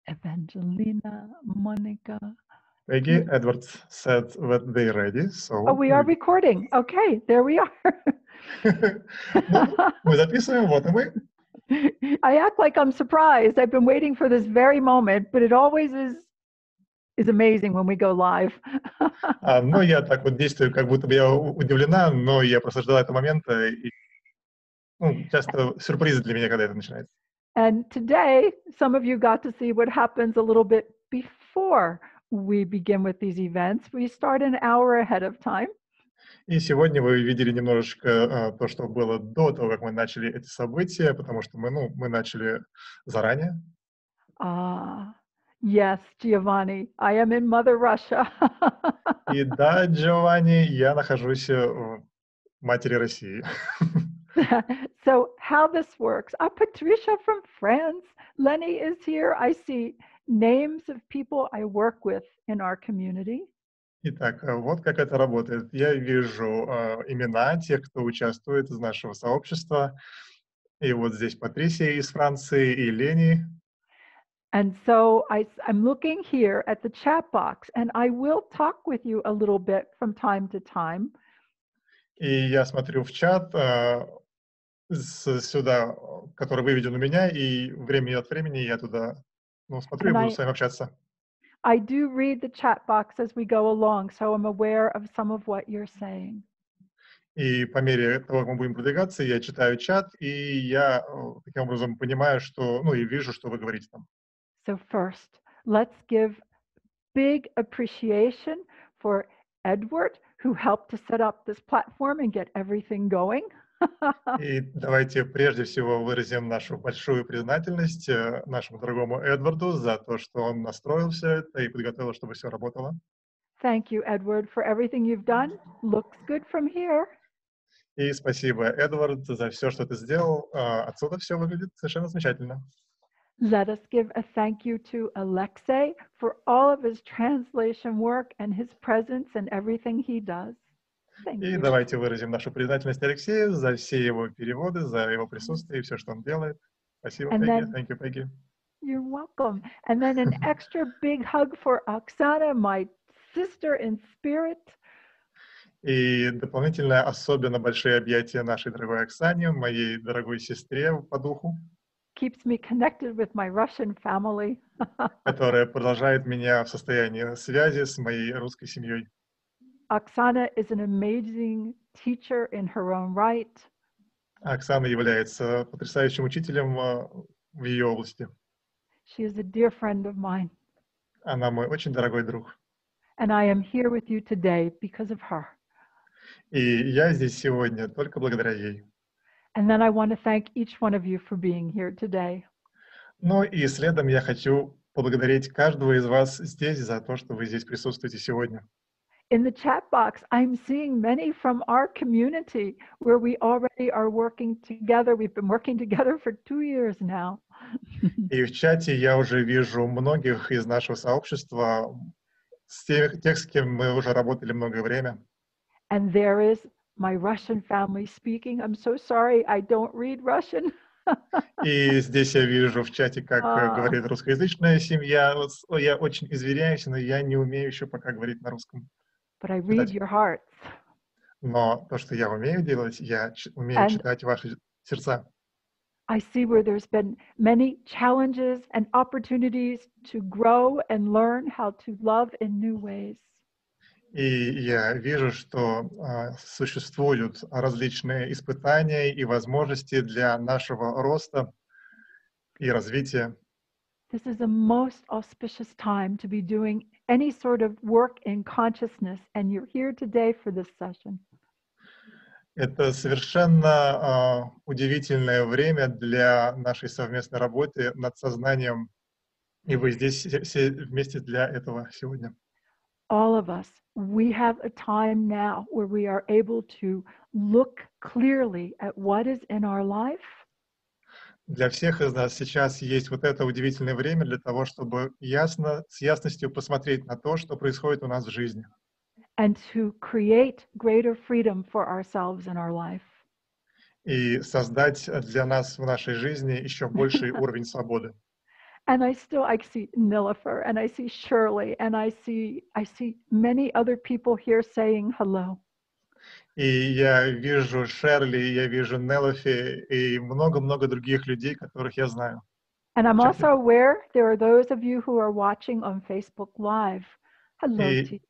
Evangelina, Monica. Peggy, Edward said that they're ready, so... Oh, we are recording. Okay, there we are. Мы записываем, вот и мы. I act like I'm surprised. I've been waiting for this very moment, but it always is amazing when we go live. Ну, я так вот действую, как будто бы я удивлена, но я просто ждала этого момента, и часто сюрпризы для меня, когда это начинается. And today, some of you got to see what happens a little bit before we begin with these events. We start an hour ahead of time. И сегодня вы видели немножечко то, что было до того, как мы начали эти события, потому что мы начали заранее. Yes, Giovanni, I am in Mother Russia. И да, Джованни, я нахожусь в матери России. So how this works? Patricia from France. Lenny is here. I see names of people I work with in our community. Итак, вот как это работает. Я вижу имена тех, кто участвует из нашего сообщества. И вот здесь Патрисия из Франции и Лени. And so I'm looking here at the chat box, and I will talk with you a little bit from time to time. И я смотрю в чат сюда, который выведен у меня, и время от времени я туда смотрю и буду с вами общаться. I do read the chat box as we go along, so I'm aware of some of what you're saying. И по мере того, как мы будем продвигаться, я читаю чат, и я таким образом понимаю, что, и вижу, что вы говорите там. So first, let's give big appreciation for Edward, who helped to set up this platform and get everything going. И давайте прежде всего выразим нашу большую признательность нашему дорогому Эдварду за то, что он настроил все это и подготовил, чтобы все работало. Thank you, Edward, for everything you've done. Looks good from here. И спасибо, Эдвард, за все, что ты сделал. Отсюда все выглядит совершенно замечательно. Let us give a thank you to Alexei for all of his translation work and his presence and everything he does. И давайте выразим нашу признательность Алексею за все его переводы, за его присутствие и все, что он делает. Спасибо, Пегги. Thank you, Peggy. You're welcome. And then an extra big hug for Oksana, my sister in spirit. И дополнительно особенно большие объятия нашей дорогой Оксане, моей дорогой сестре по духу. Keeps me connected with my Russian family. Которая продолжает меня в состоянии связи с моей русской семьей. Oksana is an amazing teacher in her own right. Оксана является потрясающим учителем в ее области. She is a dear friend of mine. Она мой очень дорогой друг. And I am here with you today because of her. И я здесь сегодня только благодаря ей. And then I want to thank each one of you for being here today. Ну и следом я хочу поблагодарить каждого из вас здесь за то, что вы здесь присутствуете сегодня. In the chat box, I'm seeing many from our community where we already are working together. We've been working together for 2 years now. И в чате я уже вижу многих из нашего сообщества, тех, с кем мы уже работали многое время. And there is my Russian family speaking. I'm so sorry, I don't read Russian. И здесь я вижу в чате, как говорит русскоязычная семья. Я очень извиняюсь, но я не умею еще пока говорить на русском. But I read your hearts. Но то, что я умею делать, я умею читать ваши сердца. I see where there's been many challenges and opportunities to grow and learn how to love in new ways. И я вижу, что существуют различные испытания и возможности для нашего роста и развития. This is a most auspicious time to be doing any sort of work in consciousness, and you're here today for this session. Это совершенно удивительное время для нашей совместной работы над сознанием, и вы здесь все вместе для этого сегодня. All of us, we have a time now where we are able to look clearly at what is in our life. Для всех из нас сейчас есть вот это удивительное время для того, чтобы с ясностью посмотреть на то, что происходит у нас в жизни. And to create greater freedom for ourselves in our life. и создать для нас в нашей жизни еще больший уровень свободы. And I see Nilifer, and I see Shirley, and I see many other people here saying hello. И я вижу Шерли, я вижу Нелофи и много-много других людей, которых я знаю. And I'm в чате. also aware there are those of you who are watching on Facebook Live. Hello to you. И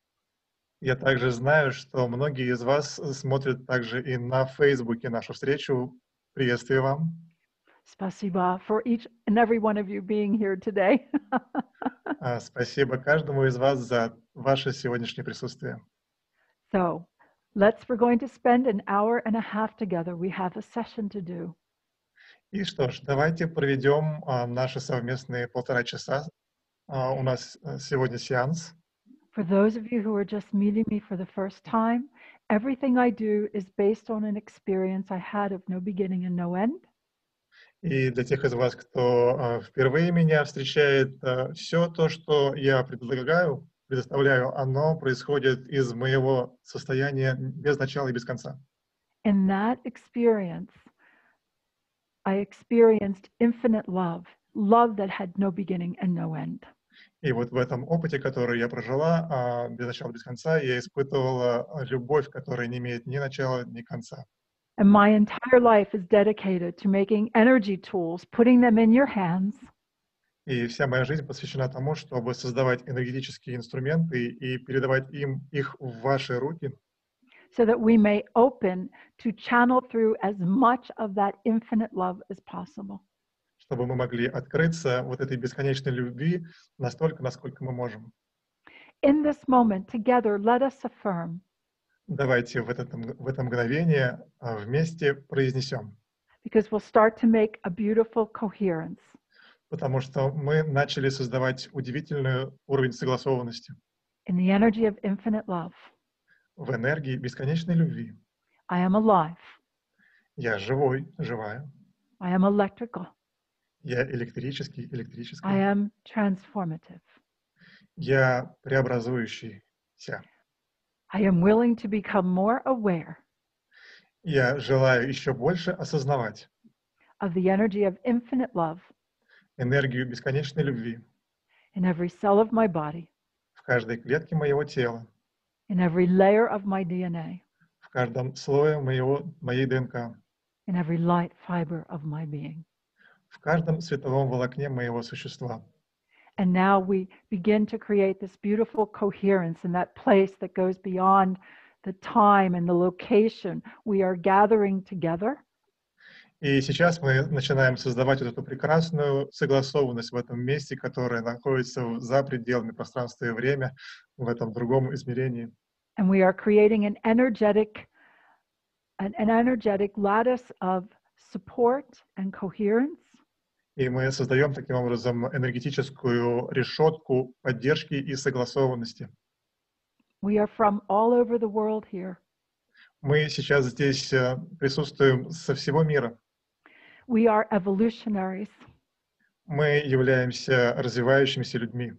я также знаю, что многие из вас смотрят также и на Фейсбуке нашу встречу. Приветствую вам. Spasiba for each and every one of you being here today. Спасибо каждому из вас за ваше сегодняшнее присутствие. So, we're going to spend an hour and a half together. We have a session to do. И что ж, давайте проведем наши совместные 1,5 часа. У нас сегодня сеанс. For those of you who are just meeting me for the first time, everything I do is based on an experience I had of no beginning and no end. И для тех из вас, кто впервые меня встречает, все то, что я предоставляю, оно происходит из моего состояния без начала и без конца. In that experience, I experienced infinite love that had no beginning and no end. И вот в этом опыте, который я прожила, без начала, без конца, я испытывала любовь, которая не имеет ни начала, ни конца. And my entire life is dedicated to making energy tools, putting them in your hands. И вся моя жизнь посвящена тому, чтобы создавать энергетические инструменты и передавать их в ваши руки, so that we may open to channel through as much of that infinite love as possible. чтобы мы могли открыться вот этой бесконечной любви настолько, насколько мы можем. In this moment, together, let us affirm. Давайте в это мгновение вместе произнесем. Because we'll start to make a beautiful coherence. Потому что мы начали создавать удивительный уровень согласованности. In the energy of infinite love. В энергии бесконечной любви. I am alive. Я живой, живая. I am electrical. Я электрический, электрическая. I am transformative. Я преобразующийся. I am willing to become more aware. Я желаю еще больше осознавать of the energy of infinite love. Энергию бесконечной любви. In every cell of my body. В каждой клетке моего тела. In every layer of my DNA. В каждом слое моей ДНК. In every light fiber of my being. В каждом световом волокне моего существа. And now we begin to create this beautiful coherence in that place that goes beyond the time and the location. We are gathering together. И сейчас мы начинаем создавать вот эту прекрасную согласованность в этом месте, которое находится за пределами пространства и времени, в этом другом измерении. And we are creating an energetic lattice of support and coherence. И мы создаем таким образом энергетическую решетку поддержки и согласованности. We are from all over the world here. Мы сейчас здесь присутствуем со всего мира. We are evolutionaries. Мы являемся развивающимися людьми.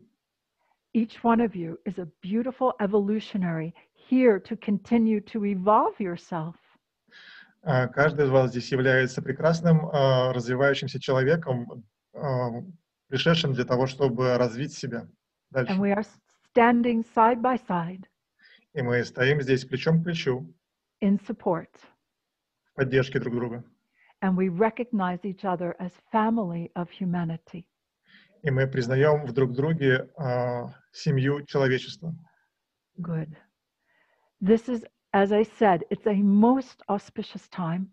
Each one of you is a beautiful evolutionary here to continue to evolve yourself. Каждый из вас здесь является прекрасным развивающимся человеком, пришедшим для того, чтобы развить себя дальше. And we are standing side by side. И мы стоим здесь плечом к плечу. In support. В поддержке друг друга. And we recognize each other as family of humanity. И мы признаем в друг друге семью человечества. Good. This is, as I said, it's a most auspicious time.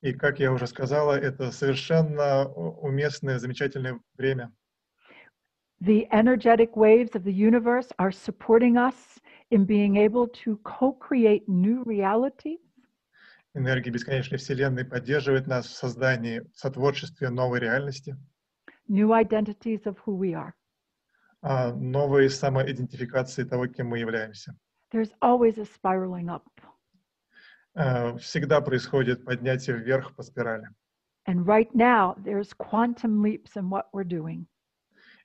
И, как я уже сказала, это совершенно уместное, замечательное время. The energetic waves of the universe are supporting us in being able to co-create new realities. Энергия бесконечной Вселенной поддерживает нас в создании, в сотворчестве новой реальности. New identities of who we are. Новой самоидентификации того, кем мы являемся. There's always a spiraling up. Всегда происходит поднятие вверх по спирали. And right now, there's quantum leaps in what we're doing.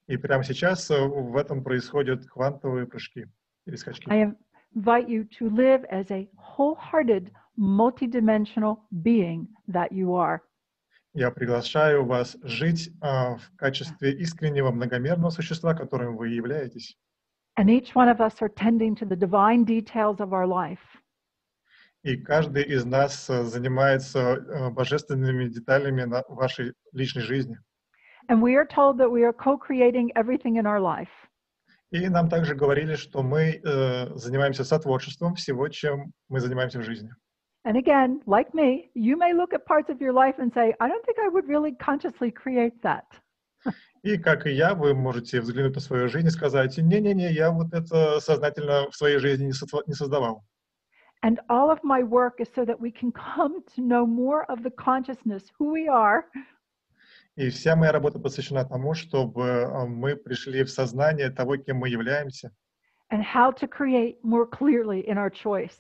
И прямо сейчас в этом происходят квантовые прыжки или скачки. I invite you to live as a wholehearted multidimensional being that you are. Я приглашаю вас жить в качестве искреннего многомерного существа, которым вы являетесь. And each one of us are tending to the divine details of our life. И каждый из нас занимается божественными деталями вашей личной жизни. And we are told that we are co-creating everything in our life. И нам также говорили, что мы занимаемся сотворчеством всего, чем мы занимаемся в жизни. And again, like me, you may look at parts of your life and say, I don't think I would really consciously create that. И, как и я, вы можете взглянуть на свою жизнь и сказать, не-не-не, я вот это сознательно в своей жизни не создавал. And all of my work is so that we can come to know more of the consciousness, who we are. И вся моя работа посвящена тому, чтобы мы пришли в сознание того, кем мы являемся. And how to create more clearly in our choice.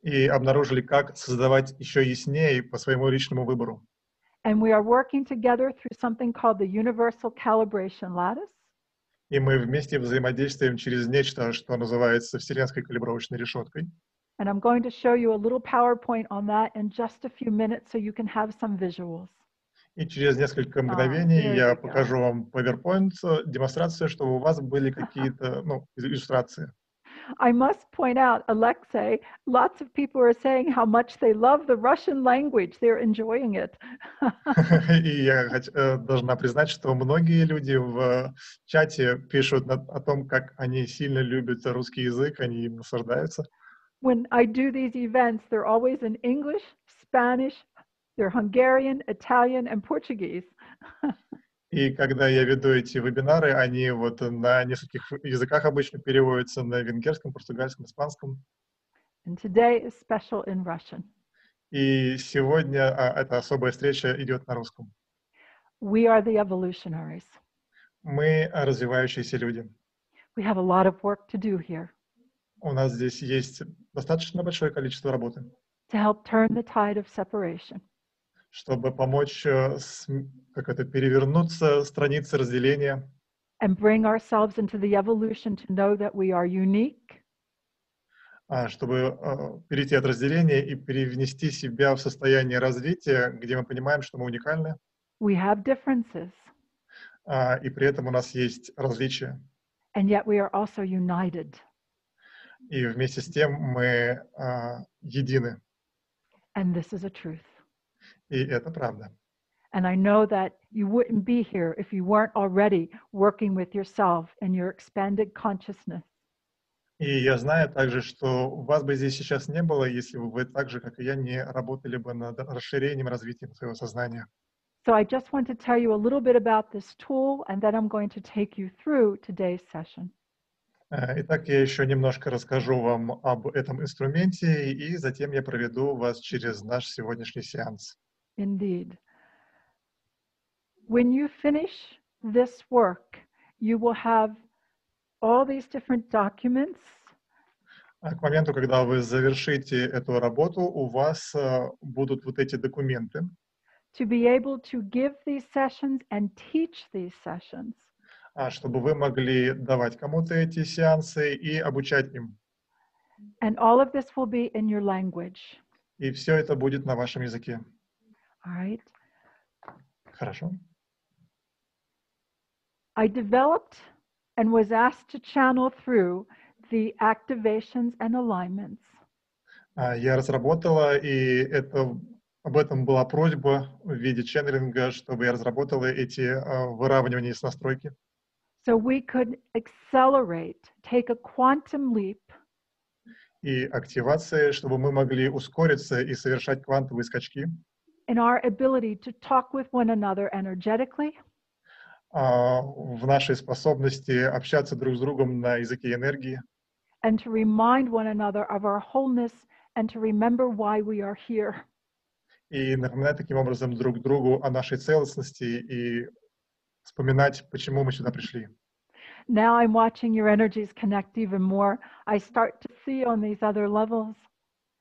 И обнаружили, как создавать еще яснее по своему личному выбору. And we are working together through something called the Universal Calibration Lattice. И мы вместе взаимодействуем через нечто, что называется Вселенской калибровочной решеткой. And I'm going to show you a little PowerPoint on that in just a few minutes so you can have some visuals. И через несколько мгновений there я you go. покажу вам PowerPoint, демонстрацию, чтобы у вас были какие-то иллюстрации. I must point out, Alexei, lots of people are saying how much they love the Russian language. They're enjoying it. И я должна признать, что многие люди в чате пишут о том, как они сильно любят русский язык, они им наслаждаются. When I do these events, they're always in English, Spanish, they're Hungarian, Italian, and Portuguese. И когда я веду эти вебинары, они вот на нескольких языках обычно переводятся, на венгерском, португальском, испанском. And today is special in Russian. И сегодня эта особая встреча идет на русском. We are the evolutionaries. Мы развивающиеся люди. We have a lot of work to do here У нас здесь есть достаточно большое количество работы, to help turn the tide of separation. чтобы помочь перевернуться страницы разделения And bring ourselves into the evolution to know that we are unique. Чтобы перейти от разделения и перевнести себя в состояние развития, где мы понимаем, что мы уникальны, We have differences, и при этом у нас есть различия. and yet we are also united. И вместе с тем мы едины. And this is a truth. И это правда. And I know that you wouldn't be here if you weren't already working with yourself and your expanded consciousness. И я знаю также, что вас бы здесь сейчас не было, если бы вы так же, как и я, не работали бы над расширением, развитием своего сознания. So I just want to tell you a little bit about this tool, and then I'm going to take you through today's session. Итак, я еще немножко расскажу вам об этом инструменте, и затем я проведу вас через наш сегодняшний сеанс. Indeed. When you finish this work, you will have all these different documents. К моменту, когда вы завершите эту работу, у вас будут вот эти документы, To be able to give these sessions and teach these sessions. Чтобы вы могли давать кому-то эти сеансы и обучать им. And all of this will be in your language. И все это будет на вашем языке. All right. Хорошо. I developed and was asked to channel through the activations and alignments. Я разработала, и об этом была просьба в виде ченнелинга, чтобы я разработала эти выравнивания с настройки. So we could accelerate, take a quantum leap. И активации, чтобы мы могли ускориться и совершать квантовые скачки. In our ability to talk with one another energetically. В нашей способности общаться друг с другом на языке энергии. And to remind one another of our wholeness and to remember why we are here. И напоминать таким образом друг другу о нашей целостности и вспоминать, почему мы сюда пришли. Now I'm watching your energies connect even more. I start to see on these other levels.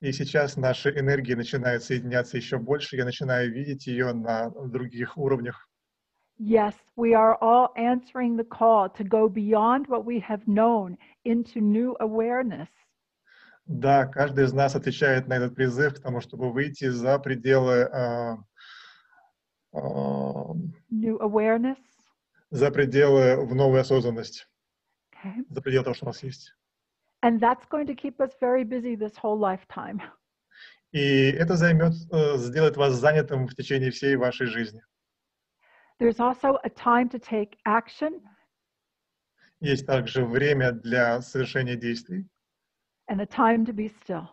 И сейчас наши энергии начинают соединяться еще больше, я начинаю видеть ее на других уровнях. Yes, we are all answering the call to go beyond what we have known into new awareness. Да, каждый из нас отвечает на этот призыв к тому, чтобы выйти за пределы, а, new awareness. за пределы в новую осознанность, Okay. за пределы того, что у нас есть. And that's going to keep us very busy this whole lifetime. И это сделает вас занятым в течение всей вашей жизни. There's also a time to take action Есть также время для совершения действий and a time to be still.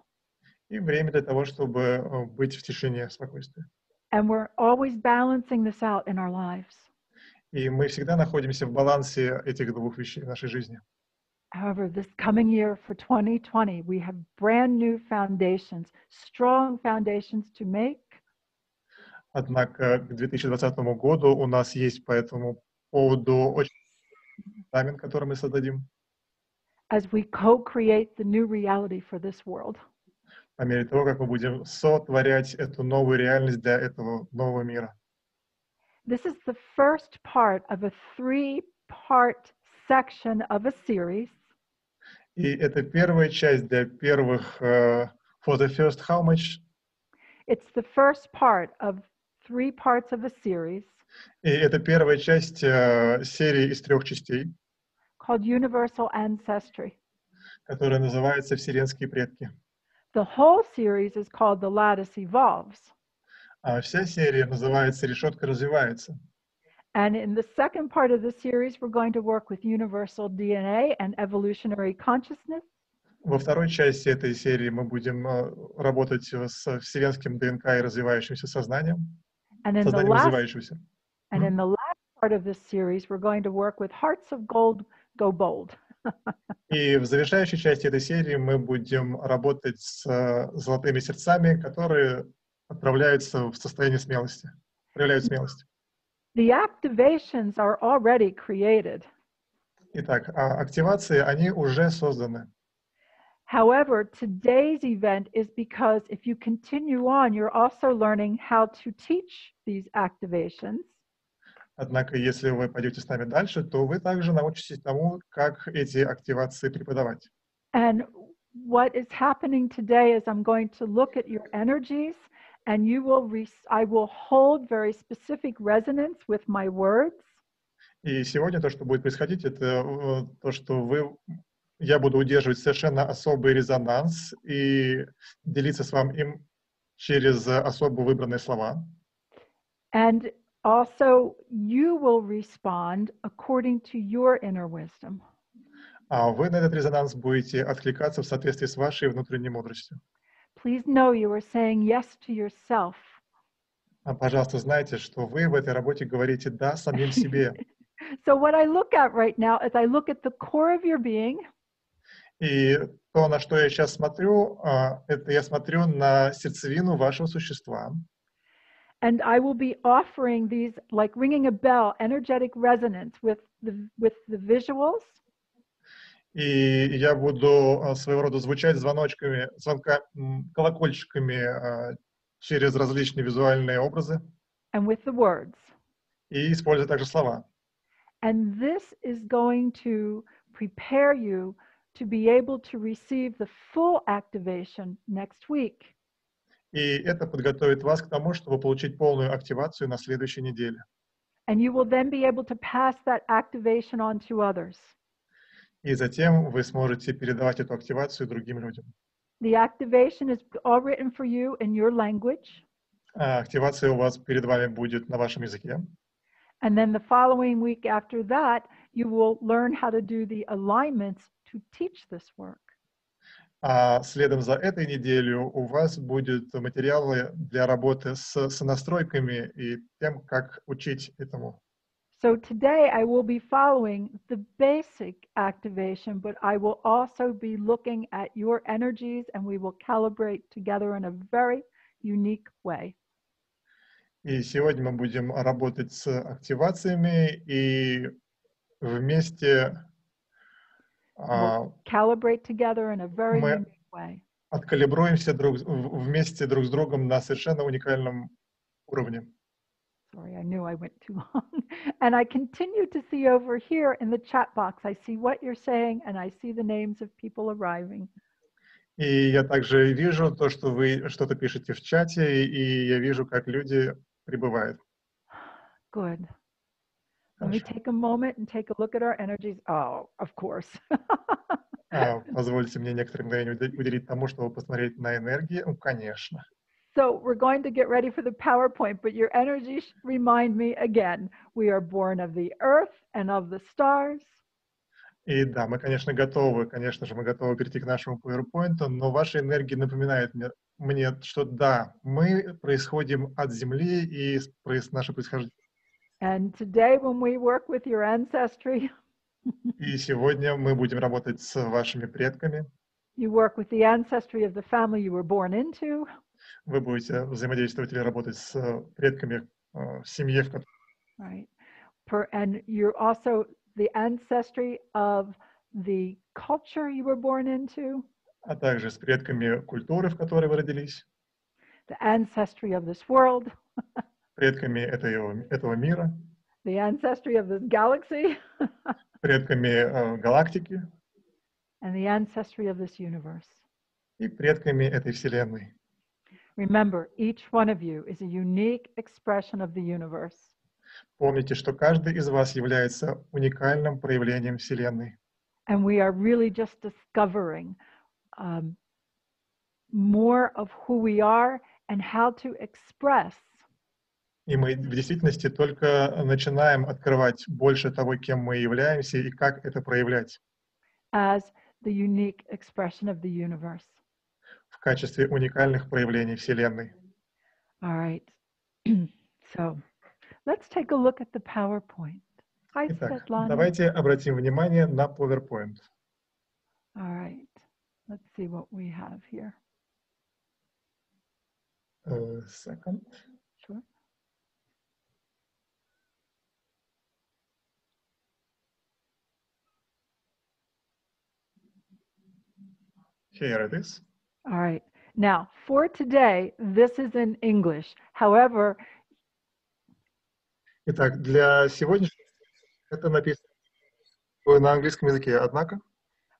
и время для того, чтобы быть в тишине, в спокойствии. And we're always balancing this out in our lives. И мы всегда находимся в балансе этих двух вещей в нашей жизни. However, this coming year for 2020, we have brand new foundations, strong foundations to make. Однако к 2020 году у нас есть по этому поводу очень фундамент, который мы создадим As we co-create the new reality for this world. по мере того, как мы будем сотворять эту новую реальность для этого нового мира. This is the first part of a three-part section of a series. И это первая часть для первых for the first how much. It's the first part of 3 parts of a series. И это первая часть серии из 3 частей, Called Universal Ancestry. которая называется «Вселенские предки». The whole series is called The Lattice Evolves. А вся серия называется «Решётка развивается». And in the second part of the series, we're going to work with universal DNA and evolutionary consciousness. Во второй части этой серии мы будем работать с вселенским ДНК и развивающимся сознанием, And in сознанием развивающегося. in the last part of this series, we're going to work with Hearts of Gold, Go Bold. И в завершающей части этой серии мы будем работать с золотыми сердцами, которые отправляются в состояние смелости, проявляют смелость. The activations are already created. Итак, активации, они уже созданы. However, today's event is because if you continue on, you're also learning how to teach these activations. Однако, если вы пойдете с нами дальше, то вы также научитесь тому, как эти активации преподавать. And what is happening today is I'm going to look at your energies, and I will hold very specific resonance with my words. И сегодня то, что будет происходить, это то, что я буду удерживать совершенно особый резонанс и делиться с вами им через особо выбранные слова. And also, you will respond according to your inner wisdom. А вы на этот резонанс будете откликаться в соответствии с вашей внутренней мудростью. Please know you are saying yes to yourself. Пожалуйста, знайте, что вы в этой работе говорите «да» самим себе. So what I look at right now is I look at the core of your being. И то, на что я сейчас смотрю, это я смотрю на сердцевину вашего существа. And I will be offering these, like ringing a bell, energetic resonance with the visuals. И я буду своего рода звучать колокольчиками через различные визуальные образы. And with the words. И используя также слова. And this is going to prepare you to be able to receive the full activation next week. И это подготовит вас к тому, чтобы получить полную активацию на следующей неделе. And you will then be able to pass that activation on to others. И затем вы сможете передавать эту активацию другим людям. The activation is all written for you in your language. Активация у вас перед вами будет на вашем языке. And then the following week after that, you will learn how to do the alignments to teach this work. А следом за этой неделей у вас будут материалы для работы с настройками и тем, как учить этому. So today I will be following the basic activation, but I will also be looking at your energies and we will calibrate together in a very unique way. И сегодня мы будем работать с активациями и вместе calibrate together in a very мы unique way. откалибруемся вместе друг с другом на совершенно уникальном уровне. Sorry, I knew I went too long. And I continue to see over here in the chat box, I see what you're saying and I see the names of people arriving. И я также вижу то, что вы что-то пишете в чате, и я вижу, как люди прибывают. Good. Let me Хорошо. take a moment and take a look at our energies. Oh, of course. Позвольте мне некоторые мгновения уделить тому, чтобы посмотреть на энергии. Ну, конечно. So we're going to get ready for the PowerPoint, but your energies remind me again, we are born of the earth and of the stars. И да, мы, конечно, готовы, мы готовы перейти к нашему PowerPoint, но ваши энергии напоминают мне, что да, мы происходим от Земли и наше происхождение. And today when we work with your ancestry, И сегодня мы будем работать с вашими предками. you work with the ancestry of the family you were born into. Вы будете взаимодействовать или работать с предками в семье, в которой... Right. And you're also the ancestry of the culture you were born into. А также с предками культуры, в которой вы родились. The ancestry of this world. Предками этого мира. The ancestry of this galaxy. Предками галактики. And the ancestry of this universe. И предками этой Вселенной. Remember, each one of you is a unique expression of the universe. Помните, что каждый из вас является уникальным проявлением Вселенной. And we are really just discovering more of who we are and how to express. И мы в действительности только начинаем открывать больше того, кем мы являемся и как это проявлять. As the unique expression of the universe. В качестве уникальных проявлений Вселенной. All right. So, let's take a look at the PowerPoint. Hi, Итак, Svetlana. давайте обратим внимание на PowerPoint. All right. Let's see what we have here. Second. Sure. Here it is. All right. Now, for today, this is in English. However, Итак, для сегодняшнего это написано на английском языке. Однако,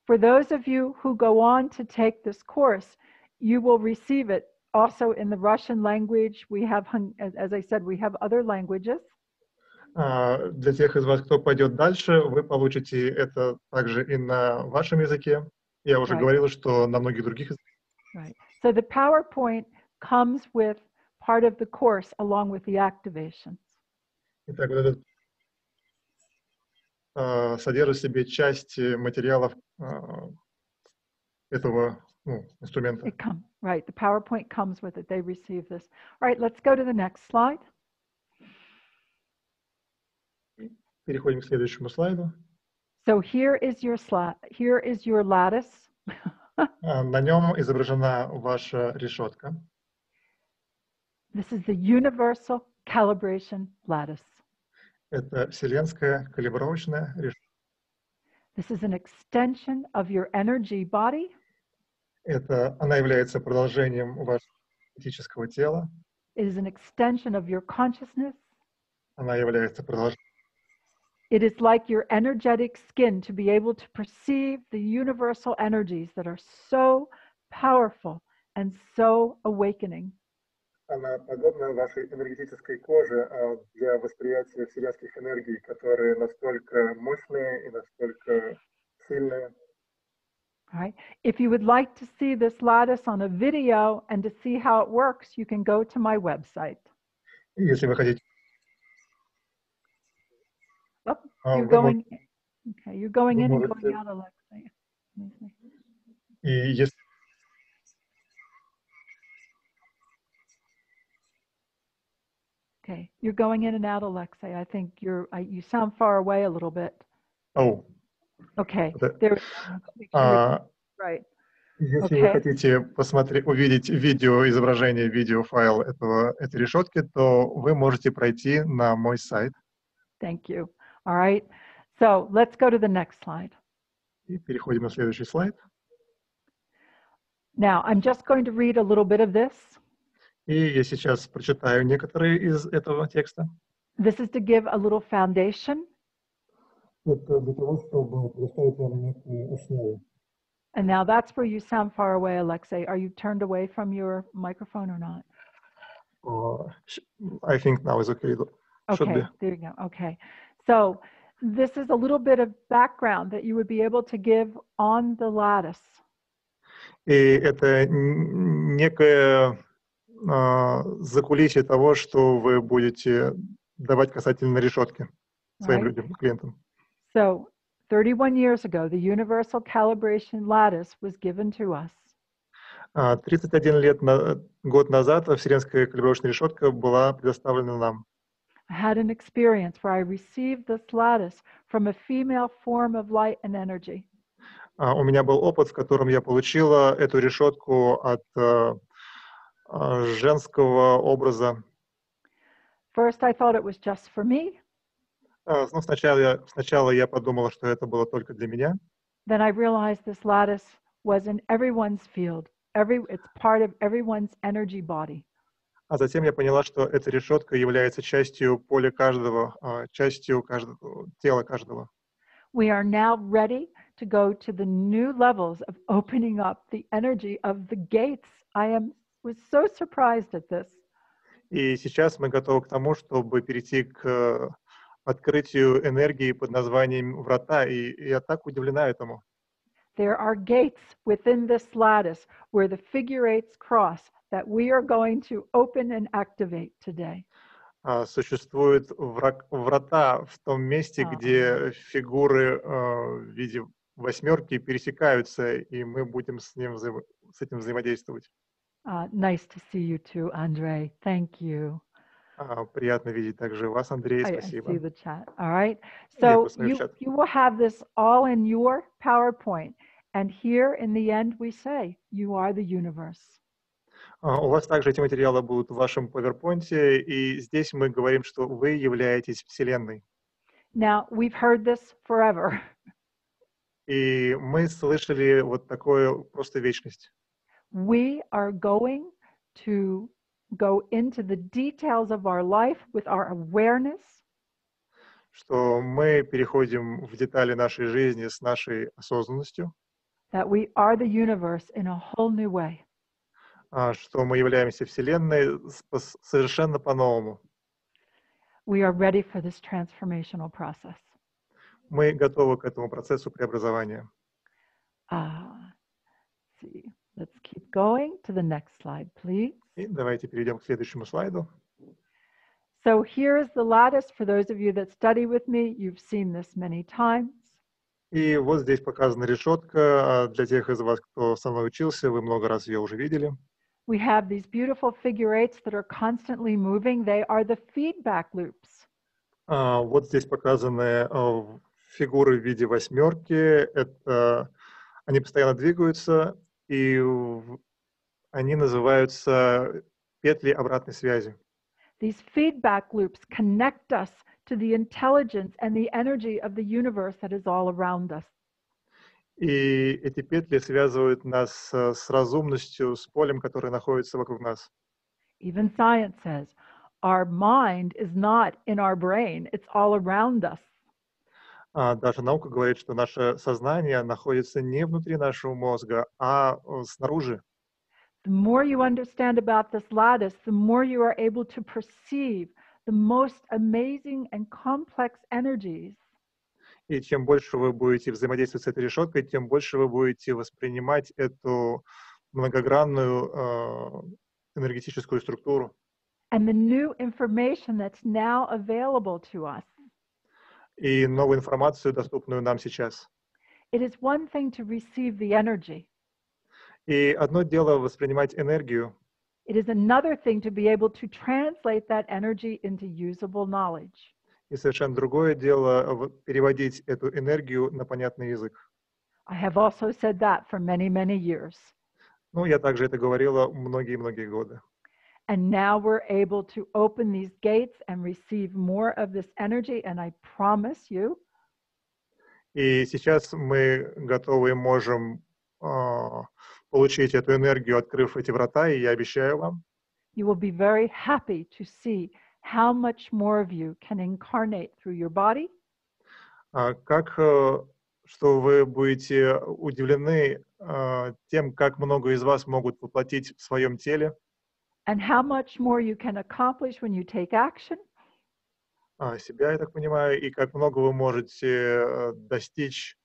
for those of you who go on to take this course, you will receive it also in the Russian language. We have, as I said, we have other languages. для тех из вас, кто пойдет дальше, вы получите это также и на вашем языке. Я уже говорил, что на многих других языках. Right. So the PowerPoint comes with part of the course along with the activations. Итак, вот этот содержит в себе части материалов этого инструмента. Right, the PowerPoint comes with it. They receive this. All right, let's go to the next slide. Переходим к следующему слайду. So here is your slide. Here is your lattice. На нем изображена ваша решетка. This is the universal calibration lattice. Это Вселенская калибровочная решетка. This is an extension of your energy body. Она является продолжением вашего энергетического тела. It is an extension of your consciousness. Она является продолжением. It is like your energetic skin to be able to perceive the universal energies that are so powerful and so awakening. Она подобна вашей энергетической коже для восприятия вселенских энергий, которые настолько мощные и настолько сильные. All right. If you would like to see this lattice on a video and to see how it works, you can go to my website. Если вы хотите. You're going in and going out, Alexei. И если Okay, you're going in and out, Alexei. I think you sound far away a little bit. Oh. Okay. There we go. Right. Если вы хотите увидеть изображение, видеофайл этой решетки, то вы можете пройти на мой сайт. Thank you. All right. So let's go to the next slide. И переходим на следующий слайд. Now, I'm just going to read a little bit of this. И я сейчас прочитаю некоторые из этого текста. This is to give a little foundation. Это для того, чтобы предоставить вам некую основу. And now that's where you sound far away, Alexei. Are you turned away from your microphone or not? I think now is okay. Should be. Okay, there you go. Okay. So this is a little bit of background that you would be able to give on the lattice. И это некое закулисье того, что вы будете давать касательно решетки своим Right. людям, клиентам. So 31 years ago, the universal calibration lattice was given to us. 31 год назад Вселенская калибровочная решетка была предоставлена нам. I had an experience where I received this lattice from a female form of light and energy. У меня был опыт, в котором я получила эту решетку от женского образа. First, I thought it was just for me. Ну, сначала я подумала, что это было только для меня. Then I realized this lattice was in everyone's field. It's part of everyone's energy body. А затем я поняла, что эта решетка является частью поля каждого, частью тела каждого. We are now ready to go to the new levels of opening up the energy of the gates. Was so surprised at this. И сейчас мы готовы к тому, чтобы перейти к открытию энергии под названием «Врата», и я так удивлена этому. There are gates within this lattice where the figure eights cross that we are going to open and activate today. Существуют врата в том месте, где фигуры в виде восьмерки пересекаются, и мы будем с этим взаимодействовать. Nice to see you too, Andre. Thank you. Приятно видеть также вас, Андрей. Спасибо. I see the chat. All right. So you will have this all in your PowerPoint. And here in the end we say, you are the universe. У вас также эти материалы будут в вашем PowerPoint, и здесь мы говорим, что вы являетесь Вселенной. Now, we've heard this forever. И мы слышали вот такое просто вечность. We are going to go into the details of our life with our awareness. Что мы переходим в детали нашей жизни с нашей осознанностью. That we are the universe in a whole new way. Что мы являемся Вселенной совершенно по-новому. We are ready for this transformational process. Мы готовы к этому процессу преобразования. See. Let's keep going to the next slide, please. И давайте перейдем к следующему слайду. So here is the lattice. For those of you that study with me, you've seen this many times. И вот здесь показана решетка. Для тех из вас, кто со мной учился, вы много раз ее уже видели. We have these beautiful figure eights that are constantly moving. They are the feedback loops. Вот здесь показаны фигуры в виде восьмерки. Они постоянно двигаются, и они называются петли обратной связи. These feedback loops connect us to the intelligence and the energy of the universe that is all around us. И эти петли связывают нас с разумностью, с полем, которое находится вокруг нас. Even science says our mind is not in our brain, it's all around us. Даже наука говорит, что наше сознание находится не внутри нашего мозга, а снаружи. The more you understand about this lattice, the more you are able to perceive the most amazing and complex energies. И чем больше вы будете взаимодействовать с этой решеткой, тем больше вы будете воспринимать эту многогранную энергетическую структуру. And the new information that's now available to us. И новую информацию, доступную нам сейчас. It is one thing to receive the energy. И одно дело воспринимать энергию. It is another thing to be able to translate that energy into usable knowledge. И совершенно другое дело переводить эту энергию на понятный язык. I have also said that for many, many years. Ну, я также это говорила многие-многие годы. And now we're able to open these gates and receive more of this energy, and I promise you. И сейчас мы готовы и можем получить эту энергию, открыв эти врата, и я обещаю вам. You will be very happy to see how much more of you can incarnate through your body. что вы будете удивлены тем, как много из вас могут воплотить в своем теле, and how much more you can accomplish when you take action, себя, я так понимаю, и как много вы можете достичь,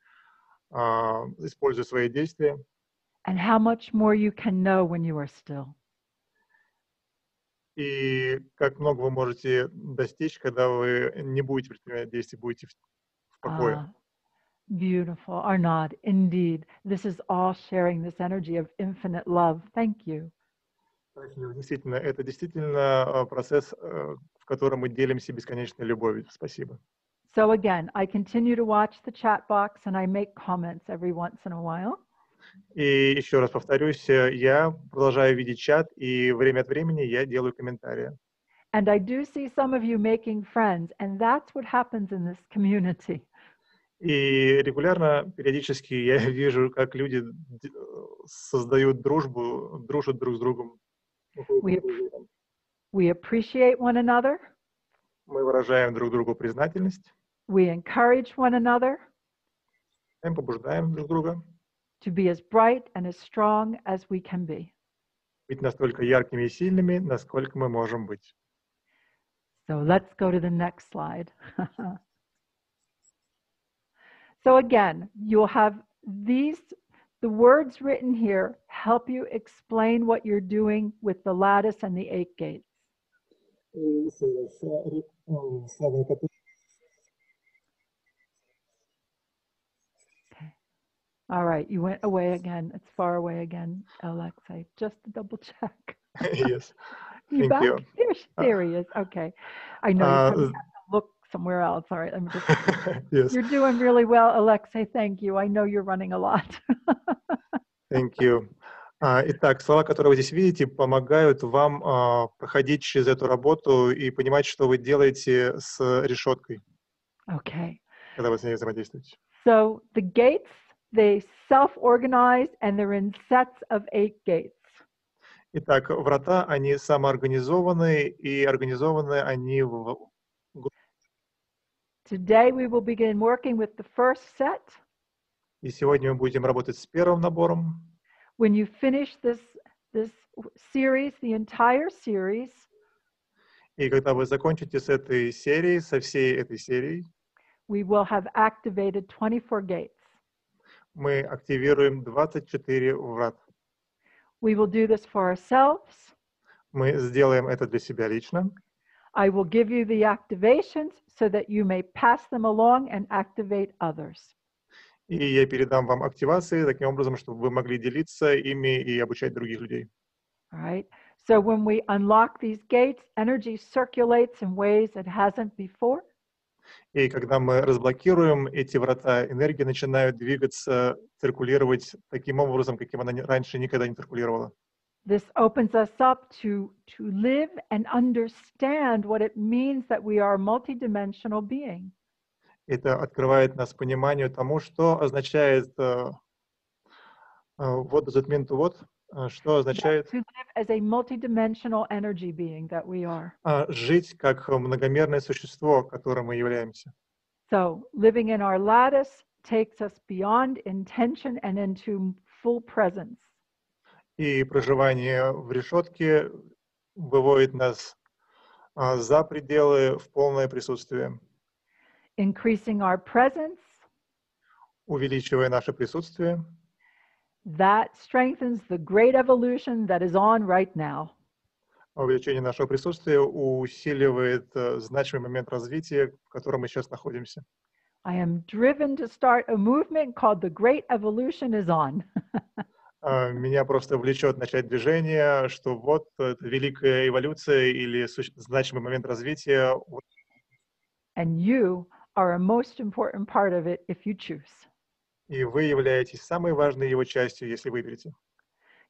используя свои действия, and how much more you can know when you are still. и как много вы можете достичь, когда вы не будете предпринимать действий, будете в покое. Beautiful, Arnaud. Indeed, this is all sharing this energy of infinite love. Thank you. Действительно, это действительно процесс, в котором мы делимся бесконечной любовью. Спасибо. So again, I continue to watch the chat box and I make comments every once in a while. И еще раз повторюсь, я продолжаю видеть чат, и время от времени я делаю комментарии. And I do see some of you making friends, and that's what happens in this community. И регулярно, периодически я вижу, как люди создают дружбу, дружат друг с другом. We appreciate one another. Мы выражаем друг другу признательность. We encourage one another. Мы побуждаем друг друга. To be as bright and as strong as we can be. Быть настолько яркими и сильными, насколько мы можем быть. So let's go to the next slide. So again, you'll have the words written here help you explain what you're doing with the lattice and the 8 gates. Okay. All right, you went away again. It's far away again, Alexei. Just to double check. Yes. You Thank back? you. There he is. Okay. I know you probably have to look somewhere else. All right, let me just. Yes. You're doing really well, Alexei. Thank you. I know you're running a lot. Thank you. Итак, слова, которые вы здесь видите, помогают вам проходить через эту работу и понимать, что вы делаете с решеткой, Okay. когда вы с ней взаимодействуете. So the gates, they self-organize and they're in sets of 8 gates. Итак, врата, они самоорганизованы, и организованы они в... Today we will begin working with the first set. И сегодня мы будем работать с первым набором. When you finish this series, the entire series, и когда вы закончите с этой серией, со всей этой серией, we will have activated 24 gates. Мы активируем 24 врат. We will do this for ourselves. Мы сделаем это для себя лично. I will give you the activations so that you may pass them along and activate others. И я передам вам активации таким образом, чтобы вы могли делиться ими и обучать других людей. All right. So when we unlock these gates, energy circulates in ways it hasn't before. И когда мы разблокируем эти врата, энергия начинает двигаться, циркулировать таким образом, каким она раньше никогда не циркулировала. This opens us up to live and understand what it means that we are a multidimensional being. Это открывает нас пониманию тому, что означает what does it mean to what? Что означает To live as a multidimensional energy being that we are. Жить как многомерное существо, которым мы являемся. So living in our lattice takes us beyond intention and into full presence. И проживание в решетке выводит нас за пределы в полное присутствие. Increasing our presence, увеличивая наше присутствие, that strengthens the great evolution that is on right now. Увеличение нашего присутствия усиливает значимый момент развития, в котором мы сейчас находимся. I am driven to start a movement called The Great Evolution is on. Меня просто влечет начать движение, что вот это великая эволюция или значимый момент развития. And you are a most important part of it if you choose. И вы являетесь самой важной его частью, если выберете.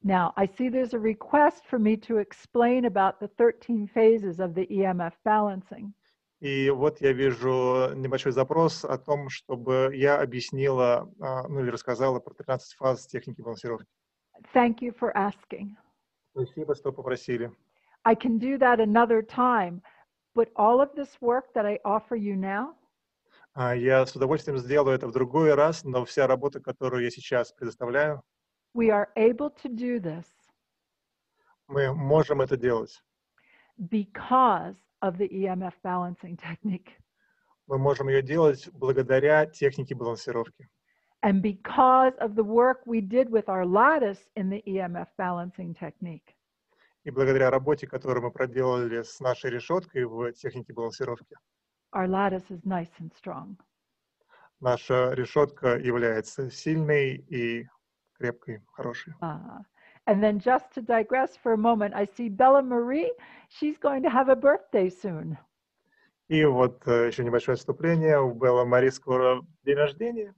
Now, I see there's a request for me to explain about the 13 phases of the EMF balancing. И вот я вижу небольшой запрос о том, чтобы я объяснила, ну или рассказала про 13 фаз техники балансировки. Thank you for asking. Спасибо, что попросили. I can do that another time, but all of this work that I offer you now, Я с удовольствием сделаю это в другой раз, но вся работа, которую я сейчас предоставляю, we are able to do this мы можем это делать. because of the EMF balancing technique Мы можем ее делать благодаря технике балансировки. and because of the work we did with our lattice in the EMF balancing technique. И благодаря работе, которую мы проделали с нашей решеткой в технике балансировки, Our lattice is nice and strong. наша решетка является сильной и крепкой, хорошей. And then just to digress for a moment, I see Bella Marie. She's going to have a birthday soon. И вот еще небольшое вступление. У Белла Мари скоро день рождения.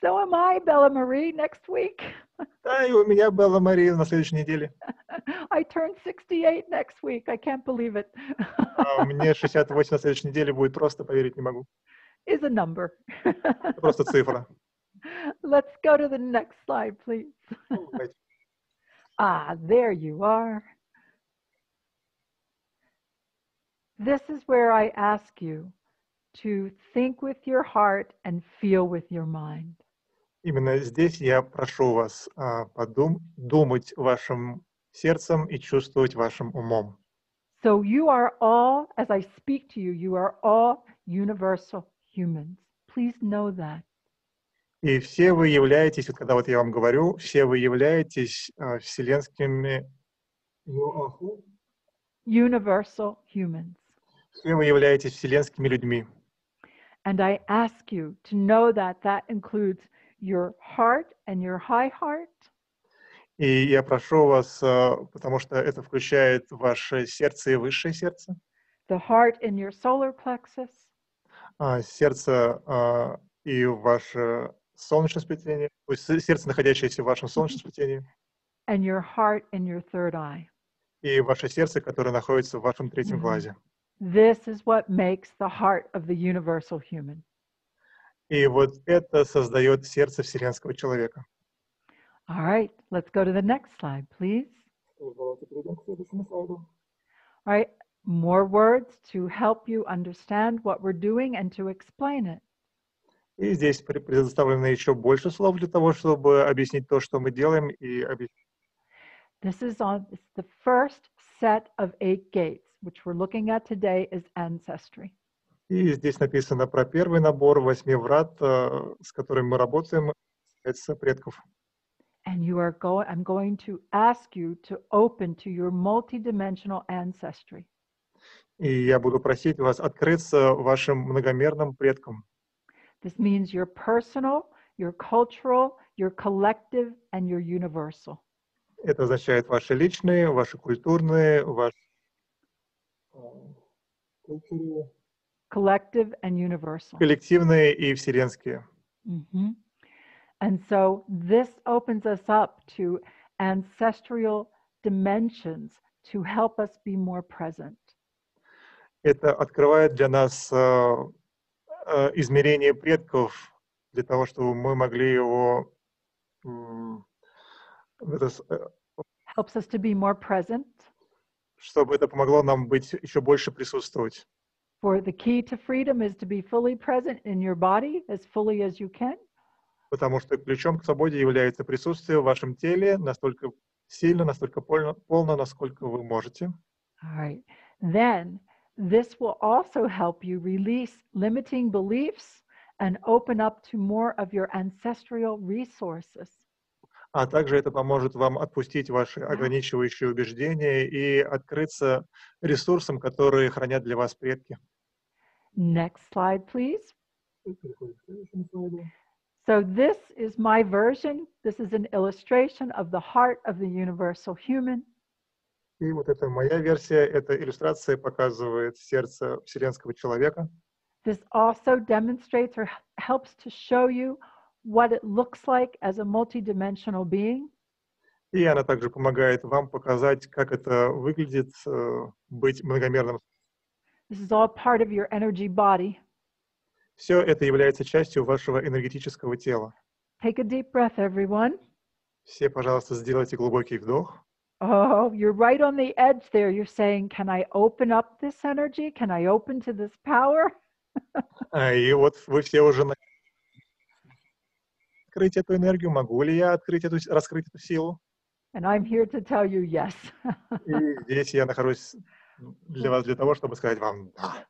So am I, Bella Marie, next week. Да, и у меня Белла Мари на следующей неделе. I turn 68 next week. I can't believe it. Мне 68 на следующей неделе будет, просто поверить не могу. Is a number. Это просто цифра. Let's go to the next slide, please. There you are. This is where I ask you to think with your heart and feel with your mind. Именно здесь я прошу вас думать вашим сердцем и чувствовать вашим умом. So you are all, as I speak to you, you are all universal humans. Please know that. И все вы являетесь, вот когда вот я вам говорю, все вы являетесь вселенскими... Universal humans. Все вы являетесь вселенскими людьми. And I ask you to know that that includes your heart and your high heart. И я прошу вас, потому что это включает ваше сердце и высшее сердце. The heart in your solar plexus. Сердце и ваше солнечное сплетение, то есть сердце, находящееся в вашем солнечном сплетении. And your heart in your third eye. И ваше сердце, которое находится в вашем третьем глазе. This is what makes the heart of the universal human. И вот это создает сердце вселенского человека. All right, let's go to the next slide, please. All right, more words to help you understand what we're doing and to explain it. И здесь предоставлено еще больше слов для того, чтобы объяснить то, что мы делаем, и объяснить. This is the first set of 8 gates, which we're looking at today is ancestry. И здесь написано про первый набор 8 врат, с которыми мы работаем, это предков. And I'm going to ask you to open to your multidimensional ancestry. И я буду просить вас открыться вашим многомерным предкам. This means your personal, your cultural, your collective, and your universal. Это означает ваши личные, ваши культурные, ваши collective and universal. Коллективные и вселенские. Mm-hmm. And so this opens us up to ancestral dimensions to help us be more present. Это открывает для нас измерение предков для того, чтобы мы могли его helps us to be more present. Чтобы это помогло нам быть еще больше присутствовать. For the key to freedom is to be fully present in your body as fully as you can. Потому что ключом к свободе является присутствие в вашем теле настолько сильно, настолько полно, насколько вы можете. All right. Then this will also help you release limiting beliefs and open up to more of your ancestral resources. А также это поможет вам отпустить ваши ограничивающие убеждения и открыться ресурсам, которые хранят для вас предки. Next slide, please. So this is my version. This is an illustration of the heart of the universal human. И вот это моя версия, эта иллюстрация показывает сердце вселенского человека. This also demonstrates or helps to show you what it looks like as a multidimensional being. И она также помогает вам показать, как это выглядит быть многомерным. This is all part of your energy body. Все это является частью вашего энергетического тела. Take a deep breath, everyone. Все, пожалуйста, сделайте глубокий вдох. Oh, you're right on the edge there. You're saying, can I open up this energy? Can I open to this power? И вот вы все уже открыть эту энергию. Могу ли я раскрыть эту силу? And I'm here to tell you yes. И здесь я нахожусь для вас для того, чтобы сказать вам «да».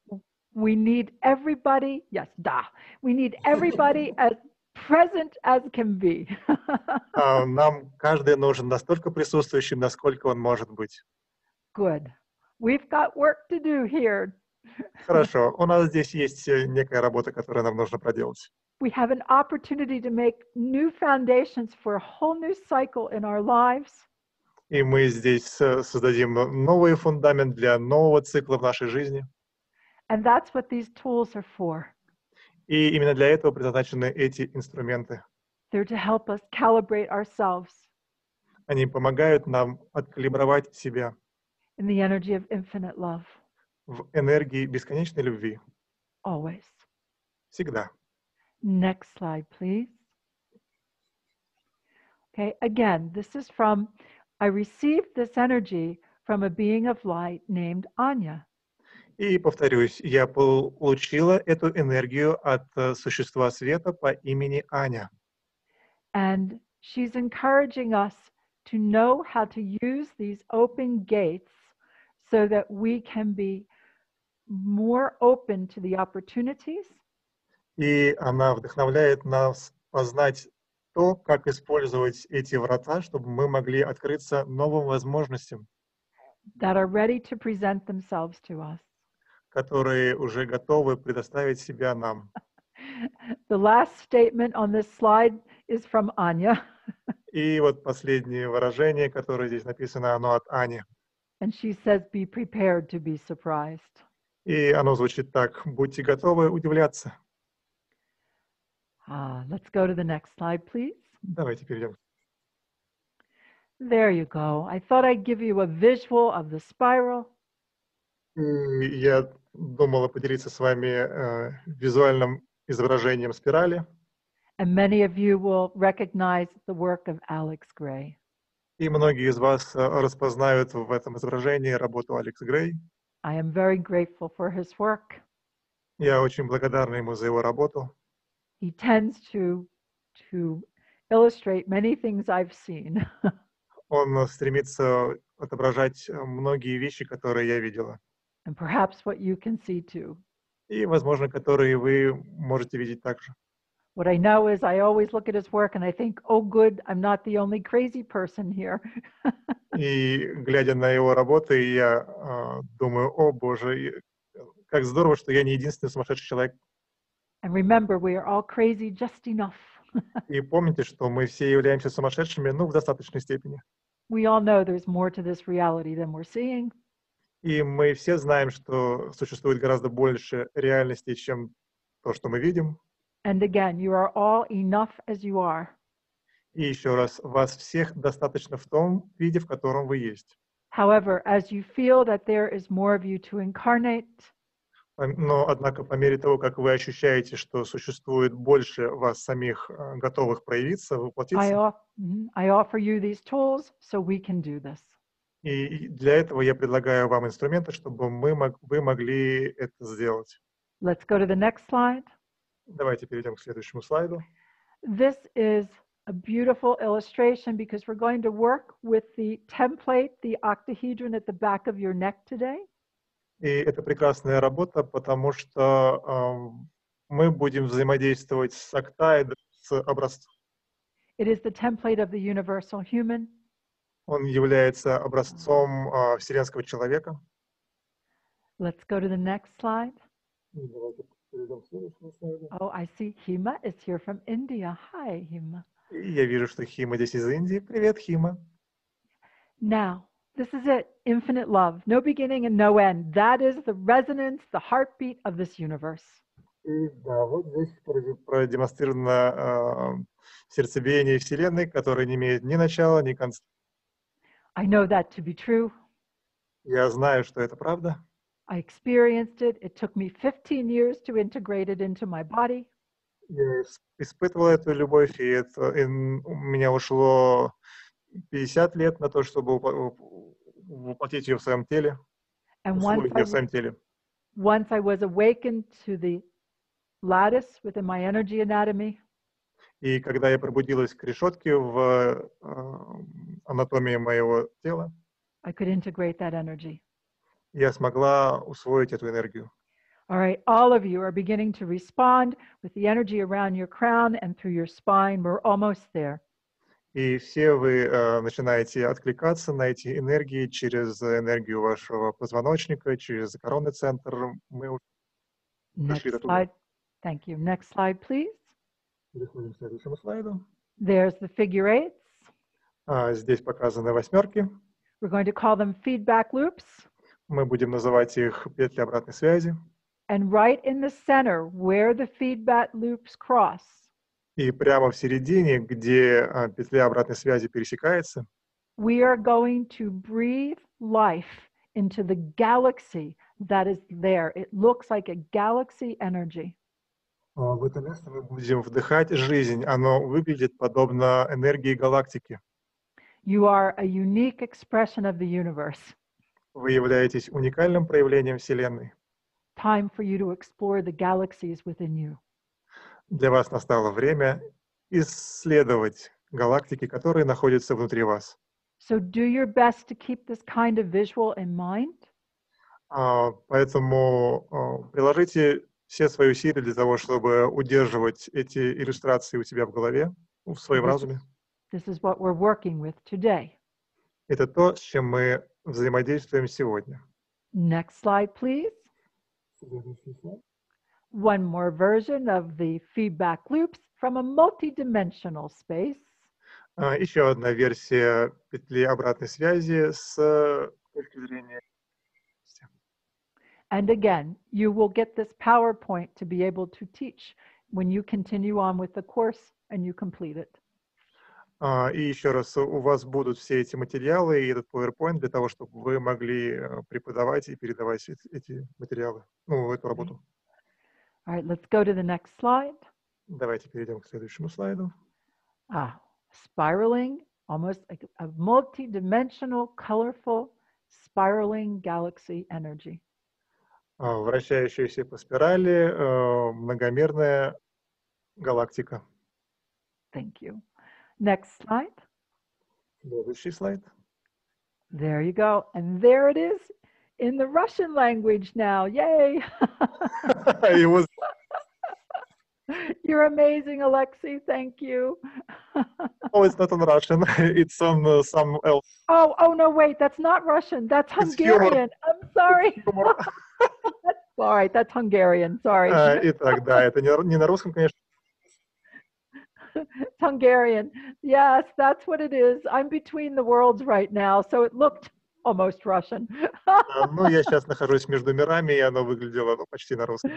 We need everybody, yes, da. We need everybody as present as can be. Нам каждый нужен настолько присутствующим, насколько он может быть. Good. We've got work to do here. Хорошо, у нас здесь есть некая работа, которую нам нужно проделать. We have an opportunity to make new foundations for a whole new cycle in our lives. И мы здесь создадим новый фундамент для нового цикла в нашей жизни. And that's what these tools are for. И именно для этого предназначены эти инструменты. They're to help us calibrate ourselves Они помогают нам откалибровать себя in the energy of infinite love. в энергии бесконечной любви. Always. Всегда. Next slide, please. Okay, again, this is from, I received this energy from a being of light named Anya. И повторюсь, я получила эту энергию от существа света по имени Аня. And she's encouraging us to know how to use these open gates so that we can be more open to the opportunities. И она вдохновляет нас познать то, как использовать эти врата, чтобы мы могли открыться новым возможностям, That are ready to present themselves to us. которые уже готовы предоставить себя нам. The last statement on this slide is from Anya. И вот последнее выражение, которое здесь написано, оно от Ани. And she says, be prepared to be surprised. И оно звучит так: будьте готовы удивляться. Let's go to the next slide, please. Давайте перейдем. There you go. I thought I'd give you a visual of the spiral. И я думала поделиться с вами визуальным изображением спирали. And many of you will recognize the work of Alex Gray. И многие из вас распознают в этом изображении работу Алекс Грей. I am very grateful for his work. Я очень благодарна ему за его работу. He tends to illustrate many things I've seen. Он стремится отображать многие вещи, которые я видела. And perhaps what you can see too. И, возможно, которые вы можете видеть также. What I know is I always look at his work and I think, oh, good, I'm not the only crazy person here. И, глядя на его работы, я думаю: о, Боже, как здорово, что я не единственный сумасшедший человек. And remember, we are all crazy just enough. И помните, что мы все являемся сумасшедшими, в достаточной степени. We all know there's more to this reality than we're seeing. И мы все знаем, что существует гораздо больше реальностей, чем то, что мы видим. And again, you are all enough as you are. И еще раз, вас всех достаточно в том виде, в котором вы есть. However, as you feel that there is more of you to incarnate, Но, однако, по мере того, как вы ощущаете, что существует больше вас самих, готовых проявиться, воплотиться, I offer you these tools so we can do this. и для этого я предлагаю вам инструменты, чтобы вы могли это сделать. Let's go to the next slide. Давайте перейдем к следующему слайду. This is a beautiful illustration because we're going to work with the template, the octahedron at the back of your neck today. И это прекрасная работа, потому что мы будем взаимодействовать с октаэдром, с образцом. It is the template of the universal human. Он является образцом вселенского человека. Let's go to the next slide. Давайте перейдем к следующему слайду. Oh, I see Hima is here from India. Hi, Hima. И я вижу, что Хима здесь из Индии. Привет, Хима. Now, this is it. Infinite love. No beginning and no end. That is the resonance, the heartbeat of this universe. И да, вот здесь продемонстрировано сердцебиение Вселенной, которое не имеет ни начала, ни конца. I know that to be true. Я знаю, что это правда. I experienced it. It took me 15 years to integrate it into my body. Я испытывал эту любовь, и у меня ушло 50 лет на то, чтобы воплотить ее в своем теле, And усвоить ее в своем теле. once I was awakened to the lattice within my energy anatomy, И когда я пробудилась к решетке в анатомии моего тела, I could integrate that energy. я смогла усвоить эту энергию. All right, all of you are beginning to respond with the energy around your crown and through your spine. We're almost there. И все вы начинаете откликаться на эти энергии через энергию вашего позвоночника, через коронный центр. Мы уже пришли Next до туда. slide. Thank you. Next slide, please. Переходим к следующему слайду. There's the figure eights. Здесь показаны восьмерки. We're going to call them feedback loops. Мы будем называть их петли обратной связи. And right in the center, where the feedback loops cross, И прямо в середине, где петля обратной связи пересекается, we are going to breathe life into the galaxy that is there. It looks like a galaxy energy. в это место мы будем вдыхать жизнь. Оно выглядит подобно энергии галактики. You are a unique expression of the universe. Вы являетесь уникальным проявлением Вселенной. Time for you to explore the galaxies within you. Для вас настало время исследовать галактики, которые находятся внутри вас. So do your best to keep this kind of visual in mind. Поэтому приложите все свои усилия для того, чтобы удерживать эти иллюстрации у себя в голове, в своем разуме. This is what we're working with today. Это то, с чем мы взаимодействуем сегодня. Next slide, please. One more version of the feedback loops from a multidimensional space. Еще одна версия петли обратной связи с точки зрения. And again, you will get this PowerPoint to be able to teach when you continue on with the course and you complete it. И еще раз, у вас будут все эти материалы и этот PowerPoint для того, чтобы вы могли преподавать и передавать эти материалы, эту работу. All right, let's go to the next slide. Давайте перейдем к следующему слайду. Spiraling, almost like a multi-dimensional, colorful, spiraling galaxy energy. Вращающаяся по спирали, многомерная галактика. Thank you. Next slide. Следующий слайд. There you go. And there it is in the Russian language now. Yay! You're amazing, Alexei. Thank you. Oh, it's not on Russian. It's on some else. Oh, no, wait. That's not Russian. That's Hungarian. I'm sorry. All right, that's Hungarian. Sorry. Итак, да, это не на русском, конечно. It's Hungarian. Yes, that's what it is. I'm between the worlds right now, so it looked almost Russian. Я сейчас нахожусь между мирами, и оно выглядело почти на русском.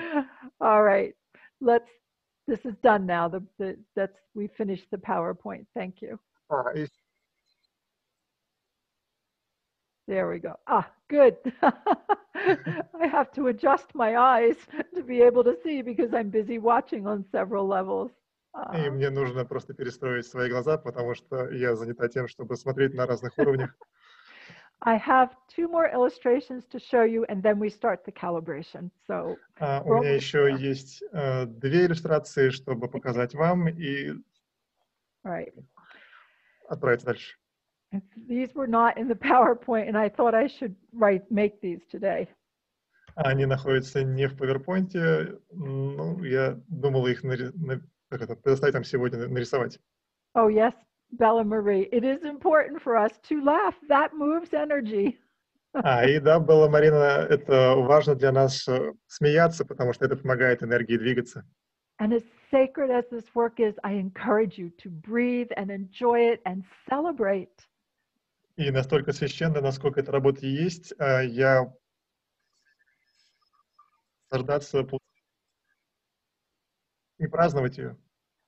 All right, this is done now. We finished the PowerPoint. Thank you. There we go. Good. I have to adjust my eyes to be able to see because I'm busy watching on several levels. И мне нужно просто перестроить свои глаза, потому что я занята тем, чтобы смотреть на разных уровнях. I have two more illustrations to show you, and then we start the calibration. So, у меня еще есть две иллюстрации, чтобы показать вам и отправить дальше. These were not in the PowerPoint, and I thought I should make these today. Они находятся не в PowerPoint, я думал их предоставить вам сегодня нарисовать. Oh, yes, Bella Marie. It is important for us to laugh. That moves energy. И да, Белла Марина, это важно для нас смеяться, потому что это помогает энергии двигаться. And as sacred as this work is, I encourage you to breathe and enjoy it and celebrate. И настолько священно, насколько эта работа есть, я наслаждаться и праздновать ее.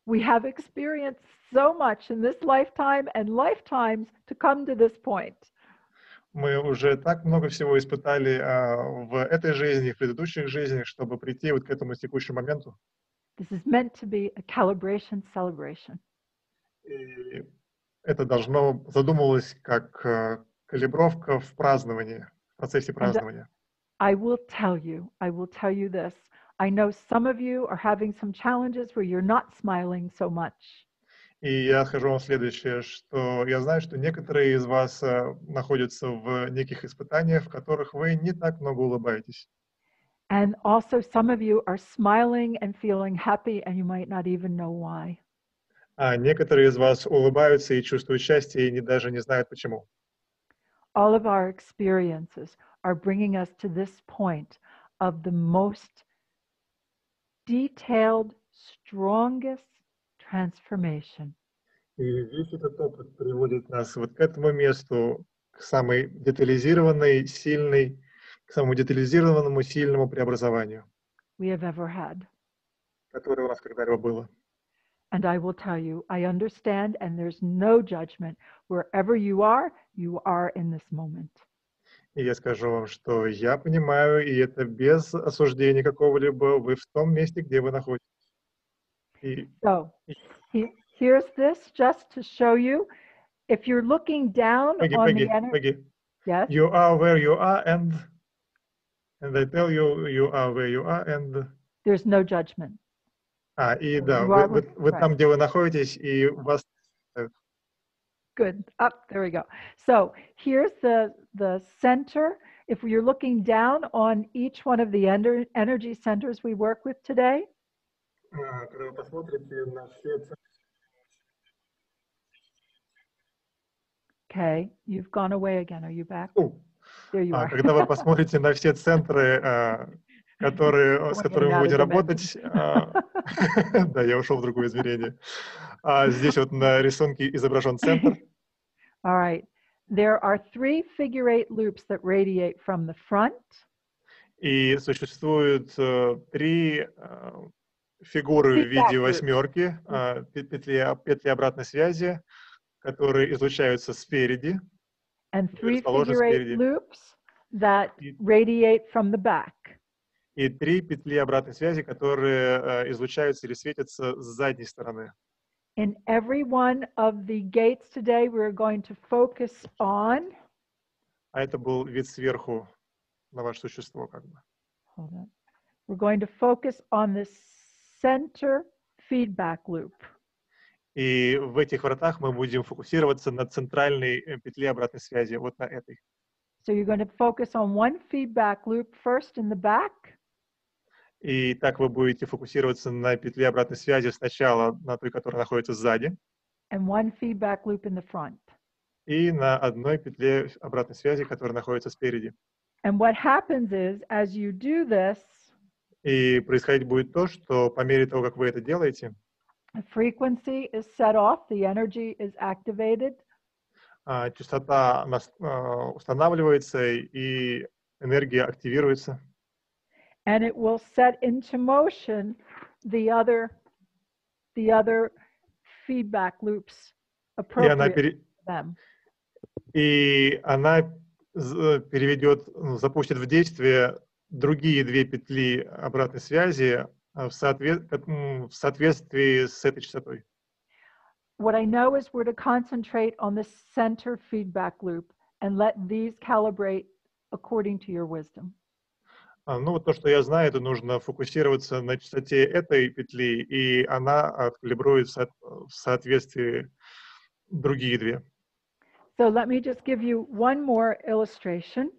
We have experienced so much in this lifetime and lifetimes to come to this point. Мы уже так много всего испытали в этой жизни, в предыдущих жизнях, чтобы прийти вот к этому текущему моменту. This is meant to be a calibration celebration. И это задумывалось как калибровка в праздновании, в процессе празднования. I will tell you this. I know some of you are having some challenges where you're not smiling so much. И я скажу вам следующее, что я знаю, что некоторые из вас находятся в неких испытаниях, в которых вы не так много улыбаетесь. And also some of you are smiling and feeling happy and you might not even know why. А некоторые из вас улыбаются и чувствуют счастье, и даже не знают почему. All of our experiences are bringing us to this point of the most detailed, strongest transformation. И весь этот опыт приводит нас вот к этому месту, к самой детализированной, сильной, к самому детализированному, сильному преобразованию, We have ever had. которое у нас когда-либо было. And I will tell you, I understand, and there's no judgment. Wherever you are in this moment. И я скажу вам, что я понимаю, и это без осуждения какого-либо, вы в том месте, где вы находитесь. So, here's this just to show you. If you're looking down on the energy, Peggy, yes, you are where you are, and I tell you, you are where you are, and... there's no judgment. И да, вы там, где вы находитесь, и вас... Good. Up, there we go. So here's the center. If you're looking down on each one of the energy centers we work with today, Когда вы посмотрите на все... Okay, you've gone away again. Are you back? There you are. Когда вы посмотрите на все центры, с которыми мы будем работать, да, я ушел в другое измерение. Здесь вот на рисунке изображен центр. All right. There are 3 figure-8 loops that radiate from the front. И существует 3 фигуры в виде восьмерки, петли обратной связи, которые излучаются спереди. And 3 figure-8 loops that radiate from the back. И 3 петли обратной связи, которые излучаются или светятся с задней стороны. In every one of the gates today, we're going to focus on. Это был вид сверху на ваше существо, как бы. Hold on. We're going to focus on the center feedback loop. И в этих вратах мы будем фокусироваться на центральной петле обратной связи, вот на этой. So you're going to focus on one feedback loop first in the back. И так вы будете фокусироваться на петле обратной связи сначала на той, которая находится сзади. And one feedback loop in the front. И на одной петле обратной связи, которая находится спереди. And what happens is, as you do this, и происходить будет то, что по мере того, как вы это делаете, the frequency is set off, the energy is activated. Частота устанавливается и энергия активируется. And it will set into motion the other feedback loops appropriate to them. И она запустит в действие другие 2 петли обратной связи в соответствии с этой частотой. What I know is we're to concentrate on the center feedback loop and let these calibrate according to your wisdom. Ну, вот то, что я знаю, это нужно фокусироваться на частоте этой петли, и она откалибрует в соответствии другие 2. So let me just give you one more illustration.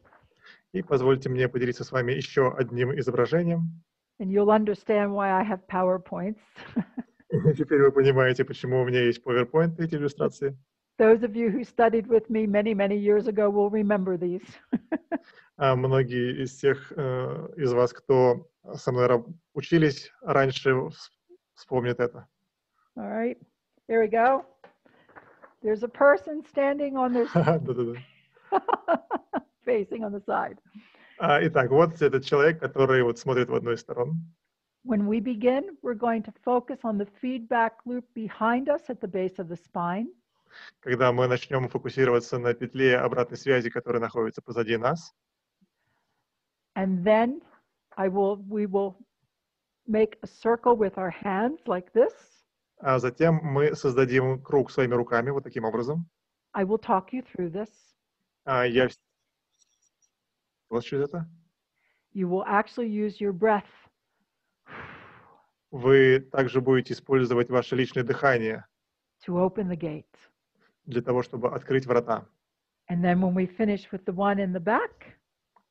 И позвольте мне поделиться с вами еще одним изображением. And you'll understand why I have PowerPoints. Теперь вы понимаете, почему у меня есть PowerPoint, эти иллюстрации. Those of you who studied with me many, many years ago will remember these. Многие из тех из вас, кто со мной учились раньше, вспомнят это. All right, here we go. There's a person standing on their facing on the side. Итак, вот этот человек, который вот смотрит в одну из сторон. When we begin, we're going to focus on the feedback loop behind us at the base of the spine. Когда мы начнем фокусироваться на петле обратной связи, которая находится позади нас. And then we will make a circle with our hands like this. А затем мы создадим круг своими руками вот таким образом. I will talk you through this. Я вот через это. You will actually use your breath Вы также будете использовать ваше личное дыхание to open the gate. для того, чтобы открыть врата. And then when we finish with the one in the back,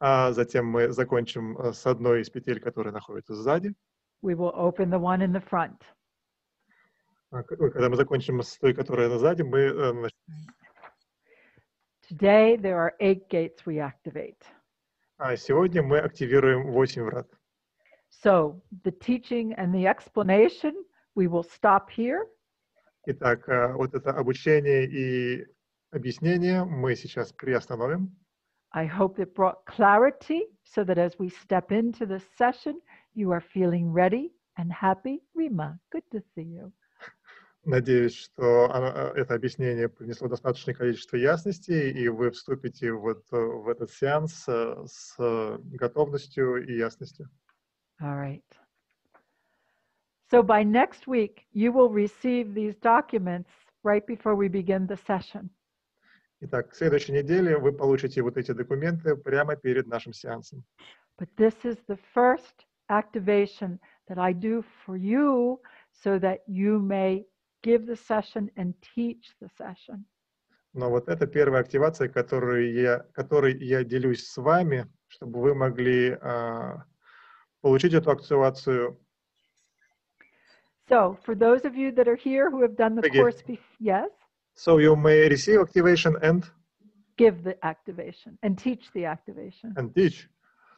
А затем мы закончим с одной из петель, которая находится сзади. we will open the one in the front. Когда мы закончим с той, которая сзади, мы Today, there are 8 gates we activate. сегодня мы активируем 8 врат. So the teaching and the explanation, we will stop here. Итак, вот это обучение и объяснение мы сейчас приостановим. I hope it brought clarity so that as we step into this session, you are feeling ready and happy. Rima, good to see you. Надеюсь, что это объяснение принесло достаточное количество ясности, и вы вступите вот в этот сеанс с готовностью и ясностью. All right. So by next week, you will receive these documents right before we begin the session. Итак, к следующей неделе вы получите вот эти документы прямо перед нашим сеансом. But this is the first activation that I do for you so that you may give the session and teach the session. Но вот это первая активация, которой я делюсь с вами, чтобы вы могли получить эту активацию. So for those of you that are here who have done the Peggy. course, yes, So you may receive activation and give the activation and teach the activation. teach.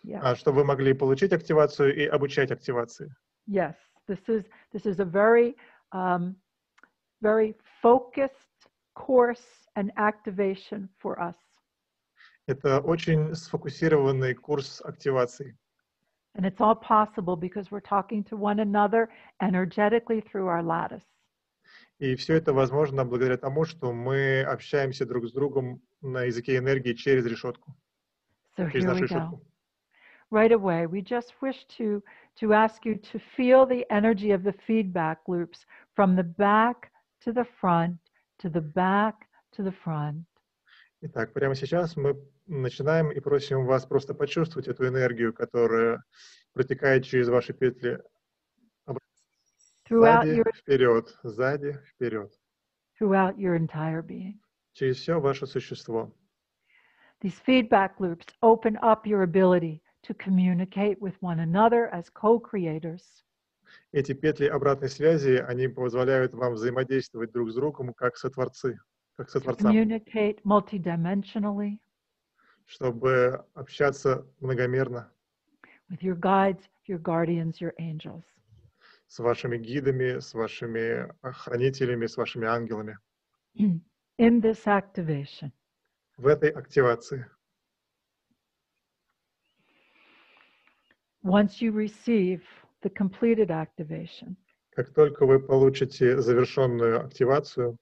Yeah. Чтобы вы могли получить активацию и обучать активации. Yes, this is a very very focused course and activation for us. Это очень сфокусированный курс активаций. And it's all possible because we're talking to one another energetically through our lattice. И все это возможно благодаря тому, что мы общаемся друг с другом на языке энергии через решетку. So Через here нашу we go. решетку. Right away, we just wish to ask you to feel the energy of the feedback loops from the back to the front, to the back to the front. Итак, прямо сейчас мы начинаем и просим вас просто почувствовать эту энергию, которая протекает через ваши петли. Сзади, вперед, сзади, вперед. Throughout your entire being. Через все ваше существо. These feedback loops open up your ability to communicate with one another as co-creators. Эти петли обратной связи, они позволяют вам взаимодействовать друг с другом как сотворцы, как сотворцам. Communicate multidimensionally. Чтобы общаться многомерно. With your guides, your guardians, your angels. С вашими гидами, с вашими хранителями, с вашими ангелами. In this activation. В этой активации. Once you receive the completed activation, как только вы получите завершенную активацию,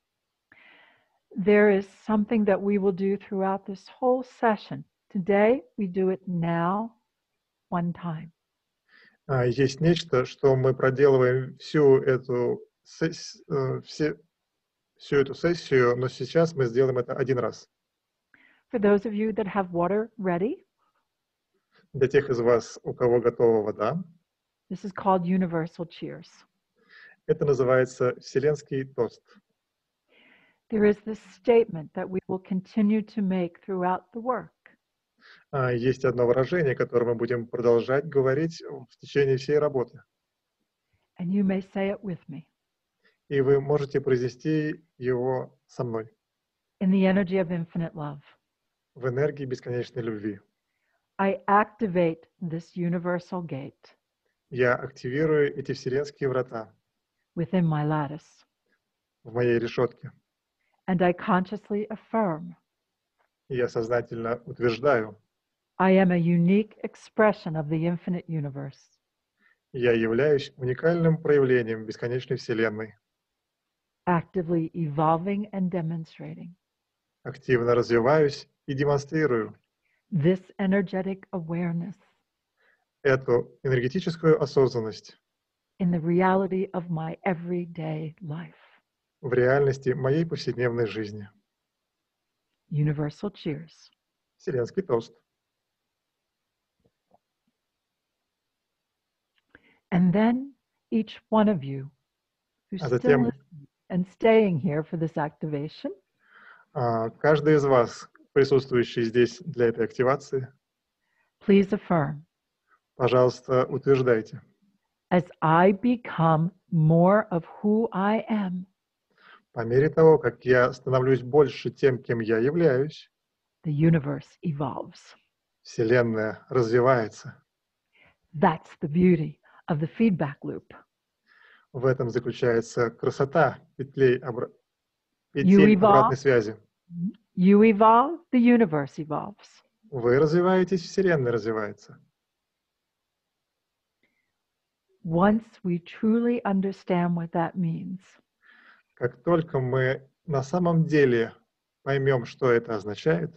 there is something that we will do throughout this whole session. Today, we do it now, one time. Есть нечто, что мы проделываем всю эту сессию, но сейчас мы сделаем это один раз. For those of you that have water ready, для тех из вас, у кого готова вода, this is called universal cheers. Это называется Вселенский тост. There is this statement that we will continue to make throughout the work. Есть одно выражение, которое мы будем продолжать говорить в течение всей работы. And you may say it with me. И вы можете произнести его со мной. In the energy of infinite love. В энергии бесконечной любви. I activate this universal gate. Я активирую эти вселенские врата. Within my lattice. В моей решетке. And I consciously affirm. И я сознательно утверждаю. I am a unique expression of the infinite universe. Я являюсь уникальным проявлением бесконечной вселенной. Actively evolving and demonstrating. Активно развиваюсь и демонстрирую. This energetic awareness. Эту энергетическую осознанность. In the reality of my everyday life. В реальности моей повседневной жизни. Universal cheers. Вселенский тост. And then each one of you who's А still затем listening and staying here for this activation, каждый из вас, присутствующий здесь для этой активации, please affirm, пожалуйста, утверждайте. as I become more of who I am, По мере того, как я становлюсь больше тем, кем я являюсь, the universe evolves. Вселенная развивается. That's the beauty of the feedback loop. В этом заключается красота You петель обратной evolve, связи. you evolve, the universe evolves. Вы развиваетесь, Вселенная развивается. Once we truly understand what that means, Как только мы на самом деле поймем, что это означает,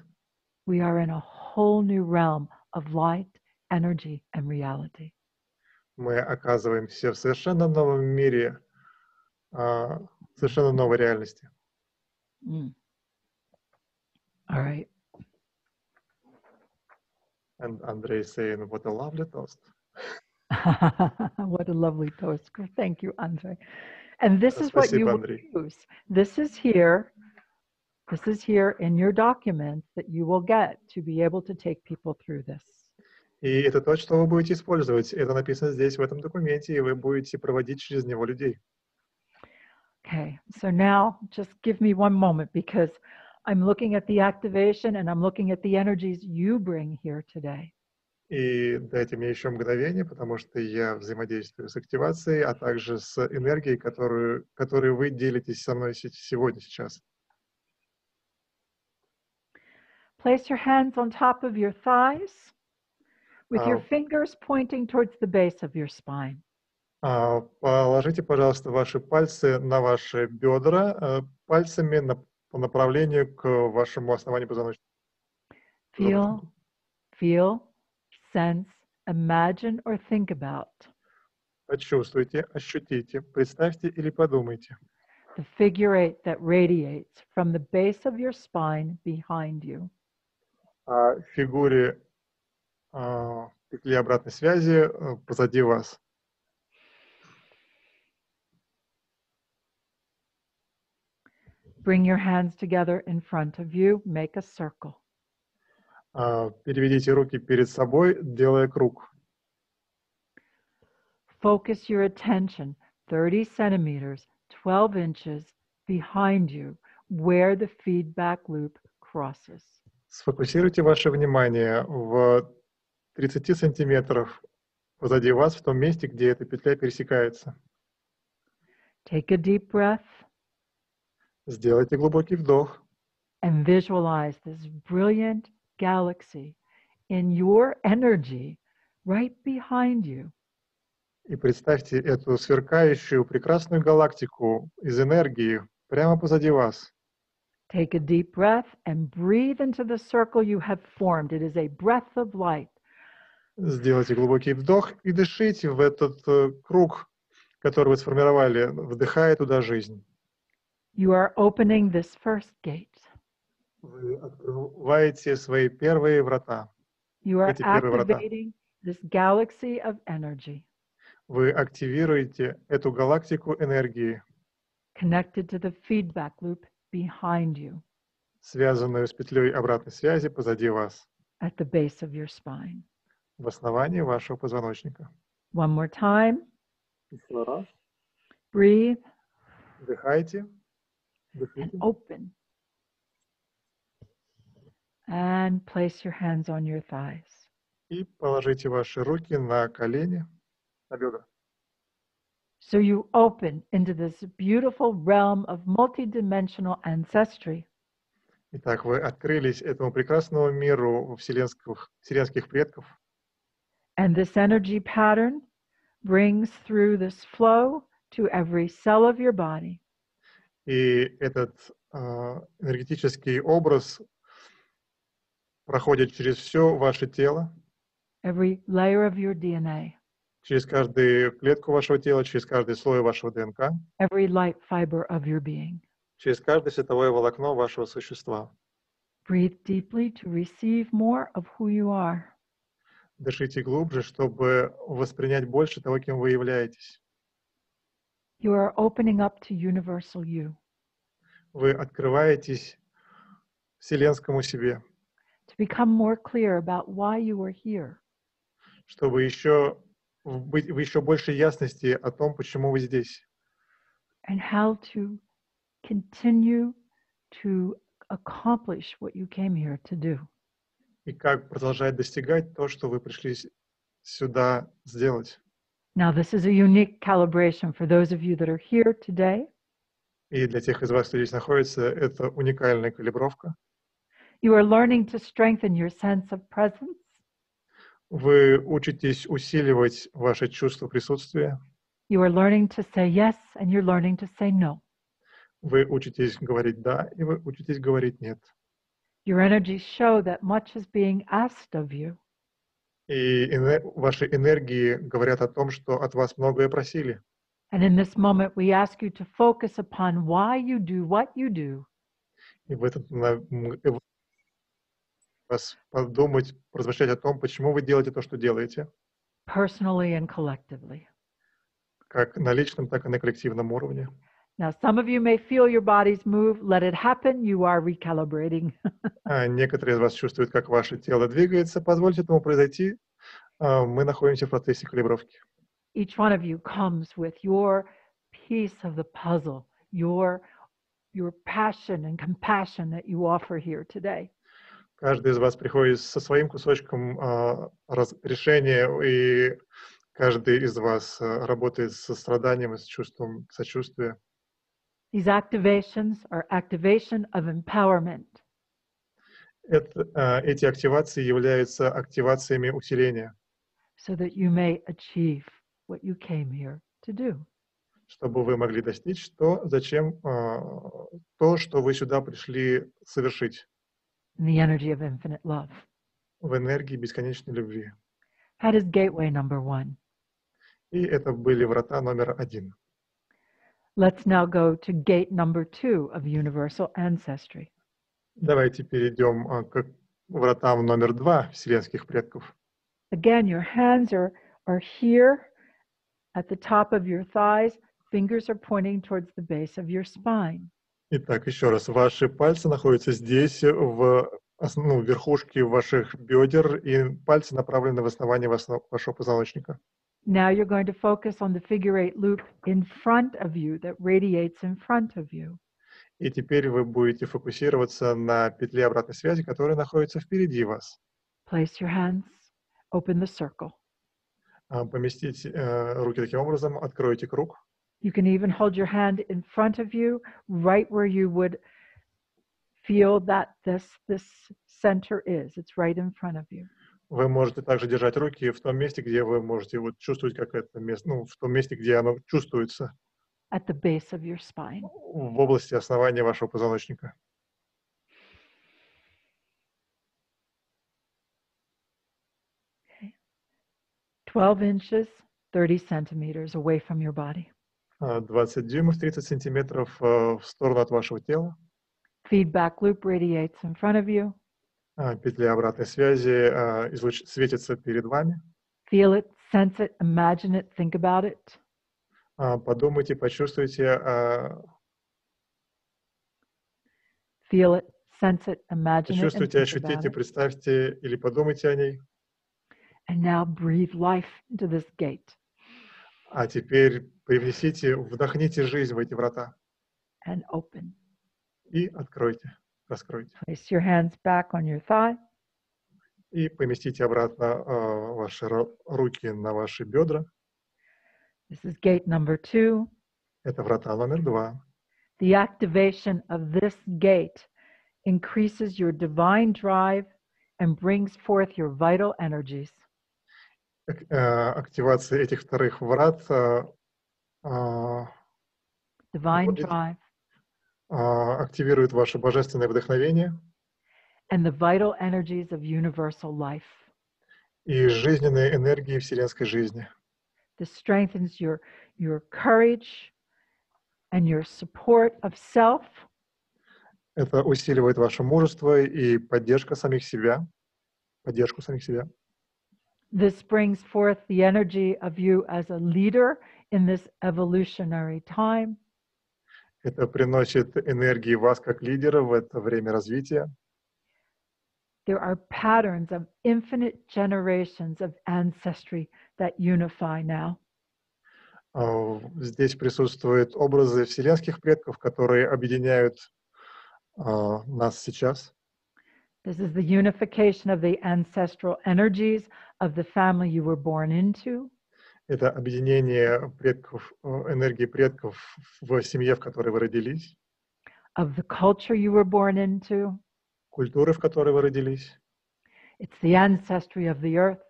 we are in a whole new realm of light, energy, and reality. мы оказываемся в совершенно новом мире, совершенно новой реальности. All right. And Andrei saying, what a lovely toast. What a lovely toast. Thank you, Andre. And this is what you Спасибо, will Андрей. use. This is here in your document that you will get to be able to take people through this. И это то, что вы будете использовать. Это написано здесь, в этом документе, и вы будете проводить через него людей. Okay, so now just give me one moment because I'm looking at the activation and I'm looking at the energies you bring here today. И дайте мне еще мгновение, потому что я взаимодействую с активацией, а также с энергией, которую вы делитесь со мной сегодня, сейчас. Place your hands on top of your thighs with your fingers pointing towards the base of your spine. Положите, пожалуйста, ваши пальцы на ваши бедра, пальцами по направлению к вашему основанию позвоночника. Feel, sense, imagine or think about Почувствуйте, ощутите, представьте или подумайте. the figure eight that radiates from the base of your spine behind you. О фигуре петли обратной связи позади вас. Bring your hands together in front of you, make a circle. Переведите руки перед собой, делая круг. Focus your attention 30 centimeters, 12 inches behind you, where the feedback loop crosses. Сфокусируйте ваше внимание в 30 сантиметров позади вас, в том месте, где эта петля пересекается. Take a deep breath. Сделайте глубокий вдох. And visualize this brilliant galaxy in your energy right behind you. И представьте эту сверкающую, прекрасную галактику из энергии прямо позади вас. Take a deep breath and breathe into the circle you have formed. It is a breath of light. Сделайте глубокий вдох и дышите в этот круг, который вы сформировали, вдыхая туда жизнь. You are opening this first gate. Вы открываете свои первые врата. You are Эти первые врата. activating this galaxy of energy. Вы активируете эту галактику энергии, Connected to the feedback loop behind you. связанную с петлей обратной связи позади вас, At the base of your spine. в основании вашего позвоночника. One more time. Еще раз. Breathe Вдыхайте. and open. And place your hands on your thighs. И положите ваши руки на колени, на бедра. So you open into this beautiful realm of multidimensional ancestry. Итак, вы открылись этому прекрасному миру вселенских предков. And this energy pattern brings through this flow to every cell of your body. И этот энергетический образ проходит через все ваше тело, Every layer of your DNA. через каждую клетку вашего тела, через каждый слой вашего ДНК, Every light fiber of your being. через каждое световое волокно вашего существа. Breathe deeply to receive more of who you are. Дышите глубже, чтобы воспринять больше того, кем вы являетесь. You are opening up to universal you, Вы открываетесь вселенскому себе, to become more clear about why you are here, чтобы быть в еще большей ясности о том, почему вы здесь, and how to continue to accomplish what you came here to do. и как продолжать достигать то, что вы пришли сюда сделать. Now, this is a unique calibration for those of you that are here today. И для тех из вас, кто здесь находится, это уникальная калибровка. You are learning to strengthen your sense of presence. Вы учитесь усиливать ваше чувство присутствия. You are learning to say yes, and you're learning to say no. Вы учитесь говорить «да», и вы учитесь говорить «нет». Your energies show that much is being asked of you. И ваши энергии говорят о том, что от вас многое просили. And in this moment, we ask you to focus upon why you do what you do. И в этот вас подумать, размышлять о том, почему вы делаете то, что делаете, Personally and collectively. как на личном, так и на коллективном уровне. Now, some of you may feel your bodies move. Let it happen. You are recalibrating. Некоторые из вас чувствуют, как ваше тело двигается. Позвольте этому произойти. Мы находимся в процессе калибровки. Each one of you comes with your piece of the puzzle, your passion and compassion that you offer here today. Каждый из вас приходит со своим кусочком решения, и каждый из вас работает с состраданием и с чувством сочувствия. These activations are activation of empowerment. Эти активации являются активациями усиления, So that you may achieve what you came here to do. чтобы вы могли достичь то, что вы сюда пришли совершить. In the energy of infinite love. В энергии бесконечной любви. That is gateway number 1. И это были врата номер 1. Let's now go to gate number 2 of universal ancestry. Давайте перейдем к вратам номер 2 Вселенских Предков. Again, your hands are here at the top of your thighs. Fingers are pointing towards the base of your spine. Итак, еще раз. Ваши пальцы находятся здесь, в верхушке ваших бедер, и пальцы направлены в основание вашего позвоночника. Now you're going to focus on the figure 8 loop in front of you that radiates in front of you. И теперь вы будете фокусироваться на петле обратной связи, которая находится впереди вас. Place your hands, open the circle. Поместите руки таким образом, откройте круг. You can even hold your hand in front of you, right where you would feel that this center is. It's right in front of you. Вы можете также держать руки в том месте, где вы можете чувствовать, как это место, в том месте, где оно чувствуется. At the base of your spine. В области основания вашего позвоночника. Okay. 12 inches, 30 centimeters away from your body. 20 дюймов, 30 сантиметров в сторону от вашего тела. Feedback loop radiates in front of you. Петля обратной связи светится перед вами. Feel it, sense it, imagine it, think about it. Подумайте, почувствуйте. Feel it, sense it, imagine it, and Почувствуйте, think ощутите, about it. представьте или подумайте о ней. And now breathe life into this gate. А теперь вдохните жизнь в эти врата. And open. И откройте, раскройте. Place your hands back on your thigh. И поместите обратно ваши руки на ваши бедра. This is gate number 2. Это врата номер 2. The activation of this gate increases your divine drive and brings forth your vital energies. Активация этих вторых врат Divine drive активирует ваше божественное вдохновение and the vital energies of universal life. И жизненные энергии вселенской жизни. This strengthens your courage and your support of self. Это усиливает ваше мужество и поддержку самих себя. This brings forth the energy of you as a leader in this evolutionary time. Это приносит энергии вас как лидера в это время развития. There are patterns of infinite generations of ancestry that unify now. Здесь присутствуют образы вселенских предков, которые объединяют нас сейчас. This is the unification of the ancestral energies of the family you were born into. Это объединение предков, энергии предков в семье, в которой вы родились, Of the culture you were born into. культуры, в которой вы родились. It's the ancestry of the earth,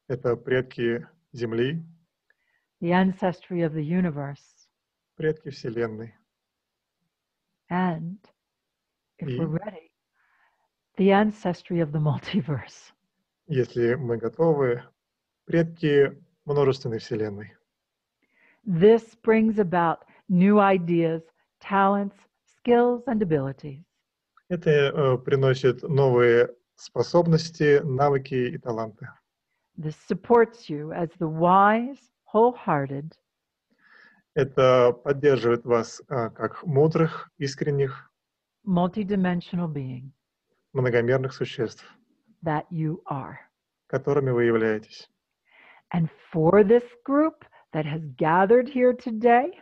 Это предки Земли, the ancestry of the universe, предки Вселенной. and, if И we're ready, the ancestry of the multiverse. если мы готовы, предки множественной Вселенной. This brings about new ideas, talents, skills, and abilities. Это приносит новые способности, навыки и таланты. This supports you as the wise, wholehearted, Это поддерживает вас как мудрых, искренних, multidimensional being многомерных существ, that you are. которыми вы являетесь. And for this group that has gathered here today,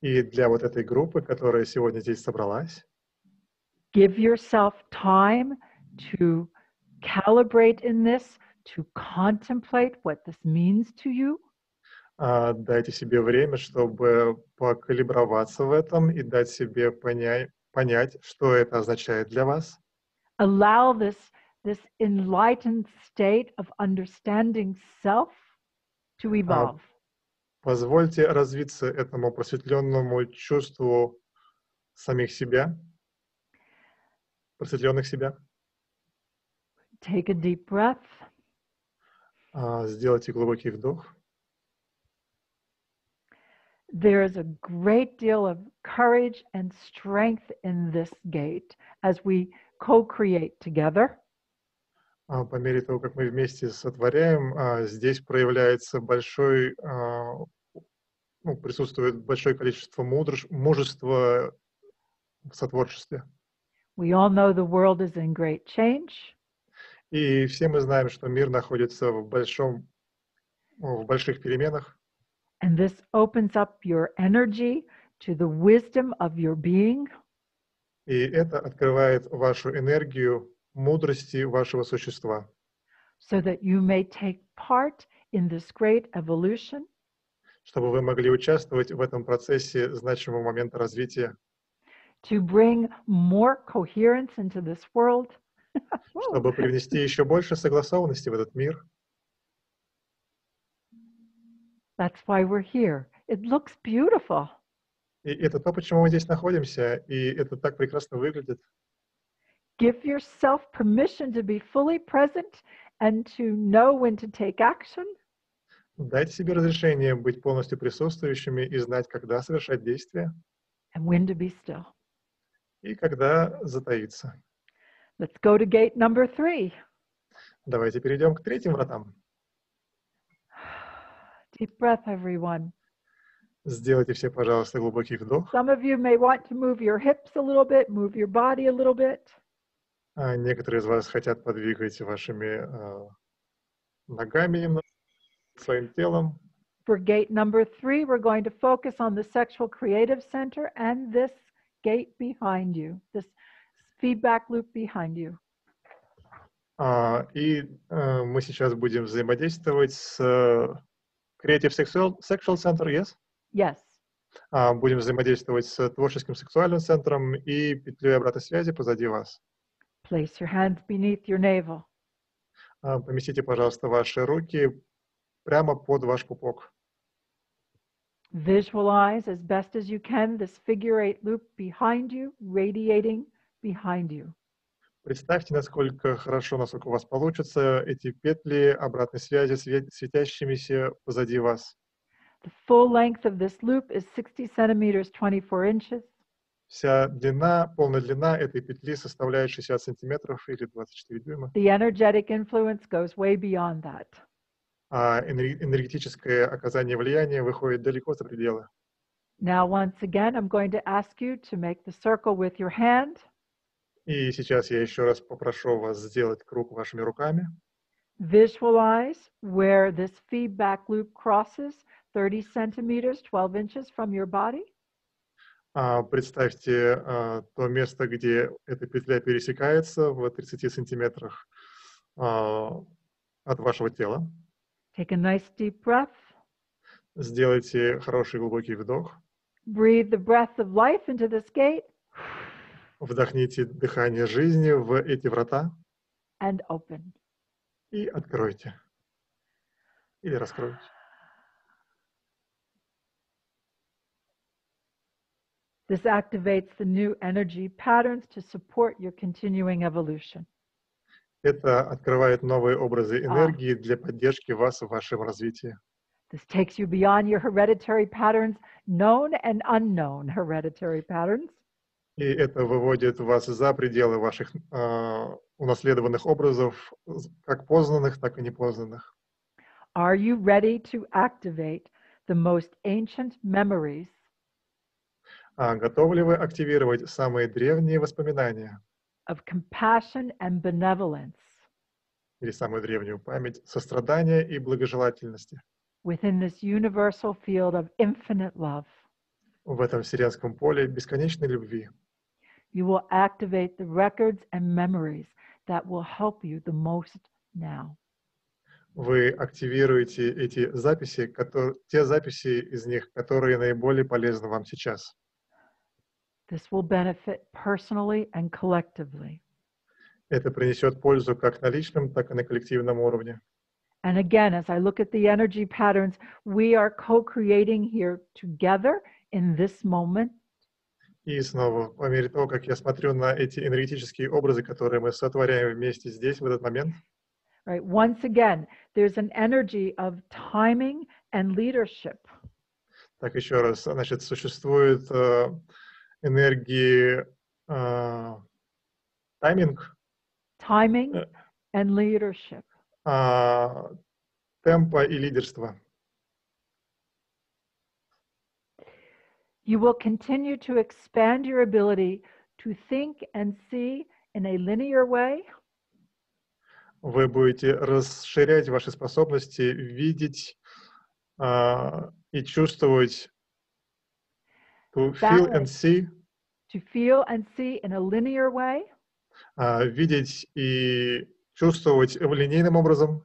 И для вот этой группы, которая сегодня здесь собралась, give yourself time to calibrate in this, to contemplate what this means to you. дайте себе время, чтобы покалиброваться в этом и дать себе понять, что это означает для вас. Allow this enlightened state of understanding self to evolve. Позвольте развиться этому просветленному чувству самих себя, просветленных себя. Take a deep breath. Сделайте глубокий вдох. There is a great deal of courage and strength in this gate as we co-create together. По мере того, как мы вместе сотворяем, здесь проявляется присутствует большое количество мужества в сотворчестве. We all know the world is in great change. И все мы знаем, что мир находится в больших переменах. And this opens up your energy to the wisdom of your being. И это открывает вашу энергию мудрости вашего существа. So that you may take part in this great evolution. Чтобы вы могли участвовать в этом процессе значимого момента развития. To bring more coherence into this world. Чтобы привнести еще больше согласованности в этот мир. That's why we're here. It looks beautiful. И это то, почему мы здесь находимся, и это так прекрасно выглядит. Give yourself permission to be fully present and to know when to take action. Дайте себе разрешение быть полностью присутствующими и знать, когда совершать действия. And when to be still. И когда затаиться. Let's go to gate number 3. Давайте перейдем к третьим вратам. Deep breath, everyone. Сделайте все, пожалуйста, глубокий вдох. Some of you may want to move your hips a little bit, move your body a little bit. Некоторые из вас хотят подвигать вашими ногами немного, своим телом. For gate number 3, we're going to focus on the sexual creative center and this gate behind you, this feedback loop behind you. И мы сейчас будем взаимодействовать с Creative Sexual Center, yes? Yes. Будем взаимодействовать с творческим сексуальным центром и петлей обратной связи позади вас. Place your hands beneath your navel. Поместите, пожалуйста, ваши руки прямо под ваш пупок. Visualize as best as you can this figure 8 loop behind you, radiating behind you. Представьте, насколько хорошо, насколько у вас получится эти петли обратной связи, светящимися позади вас. The full length of this loop is 60 centimeters, 24 inches. Вся длина, полная длина этой петли составляет 60 сантиметров или 24 дюйма. The energetic influence goes way beyond that. а энергетическое оказание влияния выходит далеко за пределы. Now, once again, I'm going to ask you to make the circle with your hand. И сейчас я еще раз попрошу вас сделать круг вашими руками. Visualize where this feedback loop crosses 30 centimeters, 12 inches from your body. Представьте то место, где эта петля пересекается в 30 сантиметрах от вашего тела. Take a nice deep breath. Сделайте хороший глубокий вдох. Breathe the breath of life into this gate. Вдохните дыхание жизни в эти врата. And open. И откройте. Или раскройте. This activates the new energy patterns to support your continuing evolution. Это открывает новые образы энергии для поддержки вас в вашем развитии. This takes you beyond your hereditary patterns, known and unknown hereditary patterns. И это выводит вас за пределы ваших унаследованных образов, как познанных, так и непознанных. Are you ready to activate the most ancient memories? Готовы ли вы активировать самые древние воспоминания? Of compassion and benevolence. Или самую древнюю память сострадания и благожелательности? Within this universal field of infinite love. В этом вселенском поле бесконечной любви. You will activate the records and memories that will help you the most now. Вы активируете эти записи, те записи из них, которые наиболее полезны вам сейчас. This will benefit personally and collectively. Это принесет пользу как на личном, так и на коллективном уровне. And again, as I look at the energy patterns, we are co-creating here together in this moment. И снова, по мере того, как я смотрю на эти энергетические образы, которые мы сотворяем вместе здесь, в этот момент, Right. Once again, there's an energy of timing and leadership. так еще раз, значит, существует энергии тайминг, Timing and leadership. темпа и лидерства. You will continue to expand your ability to think and see in a linear way. Вы будете расширять ваши способности видеть и чувствовать, to feel and see, To feel and see in a linear way. Видеть и чувствовать линейным образом.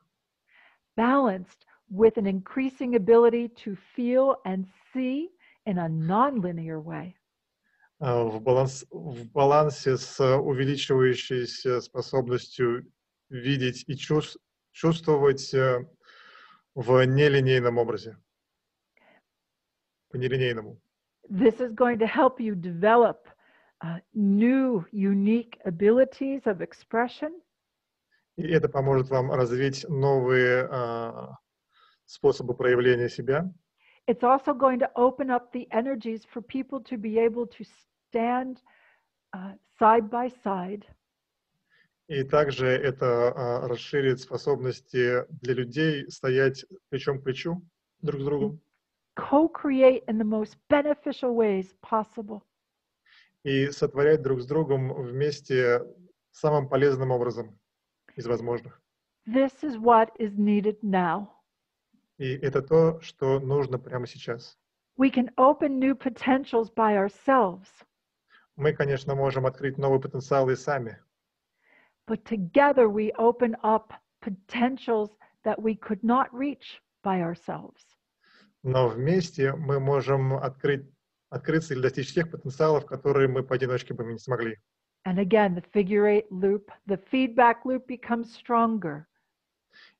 Balanced with an increasing ability to feel and see in a non-linear way. В балансе с увеличивающейся способностью видеть и чувствовать в нелинейном образе, по нелинейному. This is going to help you develop new, unique abilities of expression. И это поможет вам развить новые способы проявления себя. It's also going to open up the energies for people to be able to stand side by side. И также это расширит способности для людей стоять плечом к плечу друг с другом. Co-create in the most beneficial ways possible. И сотворять друг с другом вместе самым полезным образом из возможных. This is what is needed now. И это то, что нужно прямо сейчас. We can open new potentials by ourselves. Мы, конечно, можем открыть новые потенциалы сами. But together we open up potentials that we could not reach by ourselves. Но вместе мы можем открыться или достичь тех потенциалов, которые мы поодиночке бы не смогли. And again, the figure eight loop, the feedback loop becomes stronger.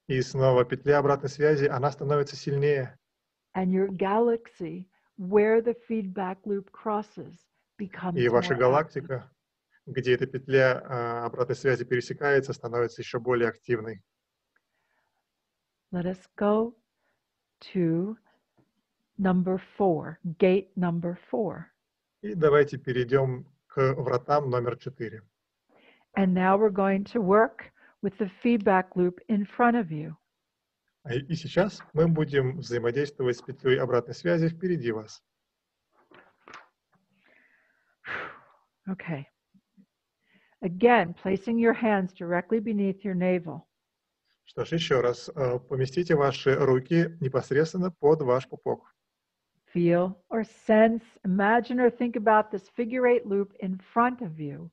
И снова петля обратной связи, она становится сильнее. And your galaxy, where the feedback loop crosses, becomes И ваша more галактика, где эта петля обратной связи пересекается, становится еще более активной. Let us go to number 4, gate number 4. И давайте перейдем к вратам номер 4. And now we're going to work with the feedback loop in front of you. И сейчас мы будем взаимодействовать с петлей обратной связи впереди вас. Okay. Again, placing your hands directly beneath your navel. Что ж, еще раз, поместите ваши руки непосредственно под ваш пупок. Feel or sense, imagine or think about this figure-8 loop in front of you.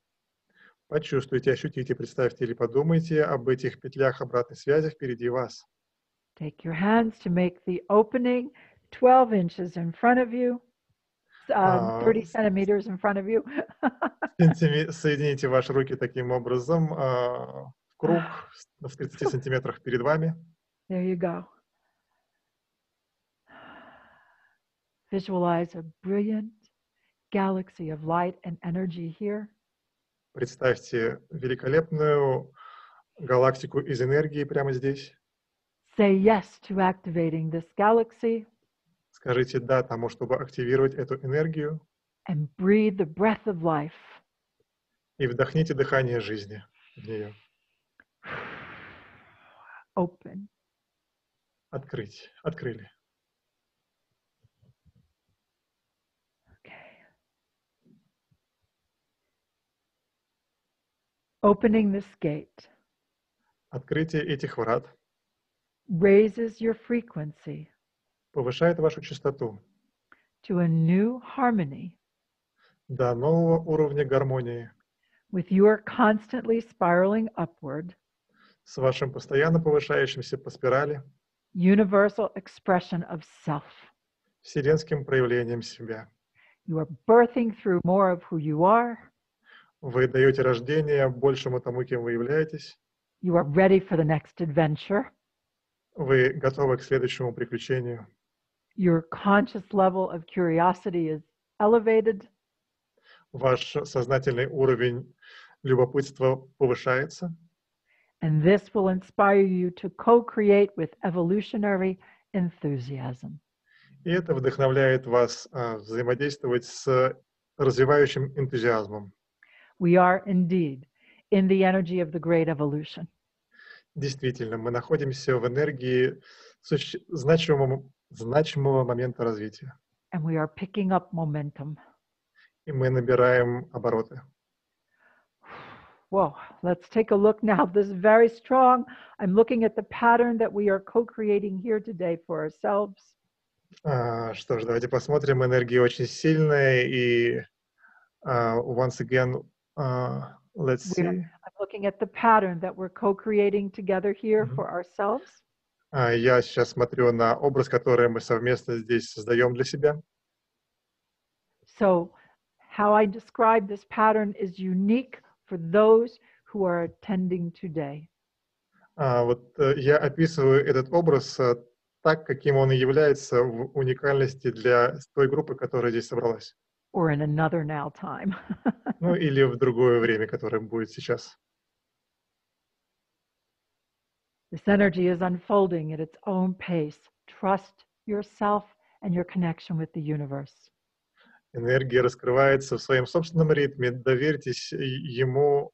Почувствуйте, ощутите, представьте или подумайте об этих петлях обратной связи впереди вас. Take your hands to make the opening 12 inches in front of you, 30 centimeters in front of you. Соедините ваши руки таким образом в круг в 30 сантиметрах перед вами. There you go. Visualize a brilliant galaxy of light and energy here. Представьте великолепную галактику из энергии прямо здесь. Say yes to activating this galaxy. Скажите «да» тому, чтобы активировать эту энергию. And breathe the breath of life. И вдохните дыхание жизни в нее. Open. Открыть. Открыли. Opening this gate Открытие этих врат raises your frequency повышает вашу частоту to a new harmony до нового уровня гармонии with your constantly spiraling upward с вашим постоянно повышающимся по спирали universal expression of self. вселенским проявлением себя. You are birthing through more of who you are. Вы даете рождение большему тому, кем вы являетесь. You are ready for the next adventure. Вы готовы к следующему приключению. Your conscious level of curiosity is elevated. Ваш сознательный уровень любопытства повышается. And this will inspire you to co-create with evolutionary enthusiasm. И это вдохновляет вас взаимодействовать с развивающим энтузиазмом. We are indeed in the energy of the great evolution. Действительно, мы находимся в энергии значимого момента развития. And we are picking up momentum. И мы набираем обороты. Whoa, let's take a look now. This is very strong. I'm looking at the pattern that we are co-creating here today for ourselves. Что ж, давайте посмотрим. Энергия очень сильная. И once again, let's see. I'm looking at the pattern that we're co-creating together here for ourselves. Я сейчас смотрю на образ, который мы совместно здесь создаем для себя. So, how I describe this pattern is unique for those who are attending today. Вот я описываю этот образ так, каким он и является в уникальности для той группы, которая здесь собралась. Or in another now time. Ну или в другое время, которое будет сейчас. This energy is unfolding at its own pace. Trust yourself and your connection with the universe. Энергия раскрывается в своем собственном ритме. Доверьтесь ему,